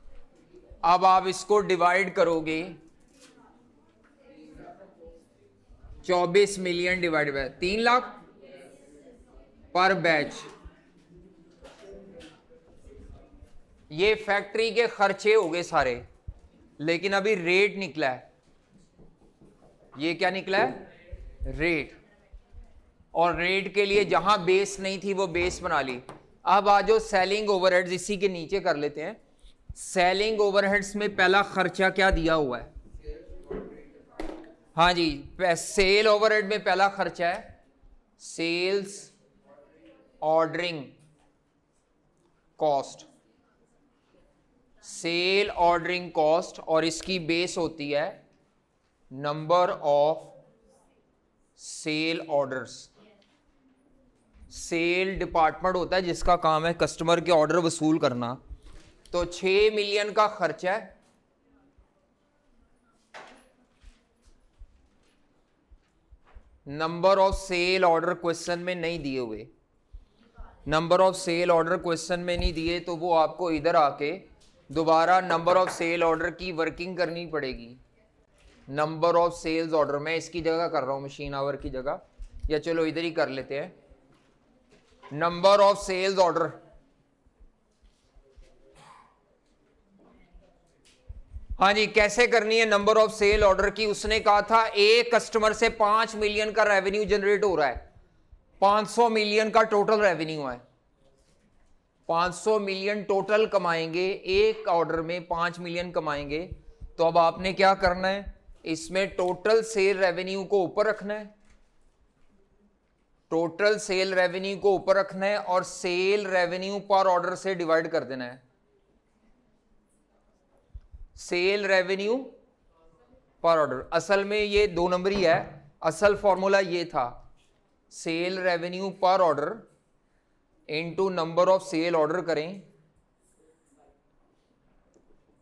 अब आप इसको डिवाइड करोगे, 24 मिलियन डिवाइड बाय 3 लाख पर बैच। ये फैक्ट्री के खर्चे हो गए सारे, लेकिन अभी रेट निकला है। ये क्या निकला है? रेट। और रेट के लिए जहां बेस नहीं थी वो बेस बना ली। अब आ जाओ सेलिंग ओवरहेड्स, इसी के नीचे कर लेते हैं। सेलिंग ओवरहेड्स में पहला खर्चा क्या दिया हुआ है? हाँ जी, सेल ओवरहेड में पहला खर्चा है sales ordering cost, sale ordering cost, और इसकी बेस होती है number of sale orders. Sale department होता है जिसका काम है कस्टमर के ऑर्डर वसूल करना। तो 6 मिलियन का खर्चा है। Number of sale order question में नहीं दिए हुए, number of sale order question में नहीं दिए, तो वो आपको इधर आके दोबारा नंबर ऑफ सेल ऑर्डर की वर्किंग करनी पड़ेगी। नंबर ऑफ सेल्स ऑर्डर, मैं इसकी जगह कर रहा हूं मशीन आवर की जगह, या चलो इधर ही कर लेते हैं। नंबर ऑफ सेल्स ऑर्डर हाँ जी, कैसे करनी है नंबर ऑफ सेल ऑर्डर की? उसने कहा था एक कस्टमर से 5 मिलियन का रेवेन्यू जनरेट हो रहा है, 500 मिलियन का टोटल रेवेन्यू है, 500 मिलियन टोटल कमाएंगे, एक ऑर्डर में 5 मिलियन कमाएंगे। तो अब आपने क्या करना है, इसमें टोटल सेल रेवेन्यू को ऊपर रखना है, टोटल सेल रेवेन्यू को ऊपर रखना है और सेल रेवेन्यू पर ऑर्डर से डिवाइड कर देना है। सेल रेवेन्यू पर ऑर्डर, असल में ये 2 नंबर ही है, असल फॉर्मूला ये था, sale revenue per order into number of sale order करें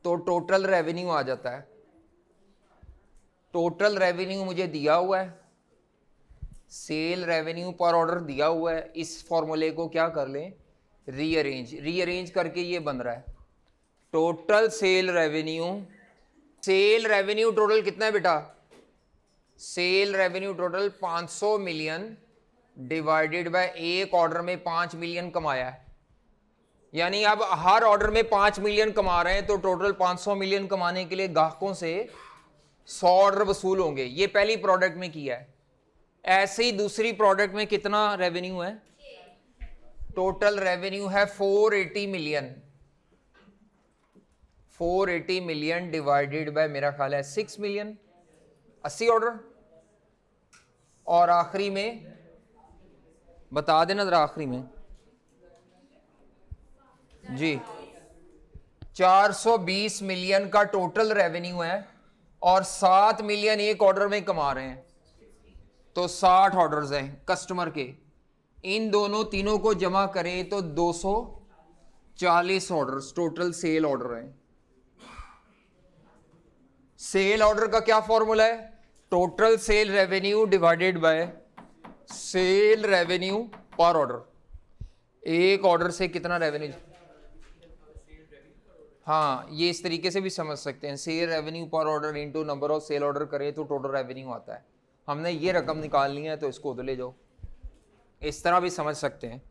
तो टोटल रेवेन्यू आ जाता है। टोटल रेवेन्यू मुझे दिया हुआ है, सेल रेवेन्यू पर ऑर्डर दिया हुआ है, इस फॉर्मूले को क्या कर लें, रीअरेंज करके ये बन रहा है total sale revenue. Sale revenue total कितना है बेटा? Sale revenue total 500 million divided by एक ऑर्डर में 5 मिलियन कमाया है, यानी अब हर ऑर्डर में 5 मिलियन कमा रहे हैं, तो टोटल 500 मिलियन कमाने के लिए ग्राहकों से 100 ऑर्डर वसूल होंगे। ये पहली प्रोडक्ट में किया है। ऐसे ही दूसरी प्रोडक्ट में कितना रेवेन्यू है? टोटल रेवेन्यू है 480 मिलियन, 480 मिलियन डिवाइडेड बाय मेरा ख्याल है 6 मिलियन, 80 ऑर्डर। और आखिरी में बता देना जरा, आखिरी में जी 420 मिलियन का टोटल रेवेन्यू है और 7 मिलियन एक ऑर्डर में कमा रहे हैं, तो 60 ऑर्डर्स हैं कस्टमर के। इन दोनों तीनों को जमा करें तो 240 ऑर्डर्स टोटल सेल ऑर्डर हैं। सेल ऑर्डर का क्या फॉर्मूला है? Total sale revenue divided by sale revenue per order. एक ऑर्डर से कितना रेवेन्यू, हाँ ये इस तरीके से भी समझ सकते हैं, sale revenue per order into number of sale order करें तो टोटल रेवेन्यू आता है। हमने ये रकम निकालनी है तो इसको उधर ले जाओ, इस तरह भी समझ सकते हैं।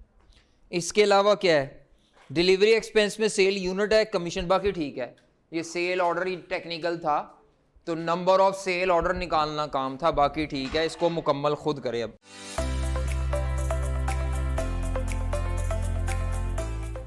इसके अलावा क्या है, डिलीवरी एक्सपेंस में सेल यूनिट है, कमीशन बाकी ठीक है। ये सेल ऑर्डर ही टेक्निकल था, तो नंबर ऑफ सेल ऑर्डर निकालना काम था, बाकी ठीक है, इसको मुकम्मल खुद करें अब।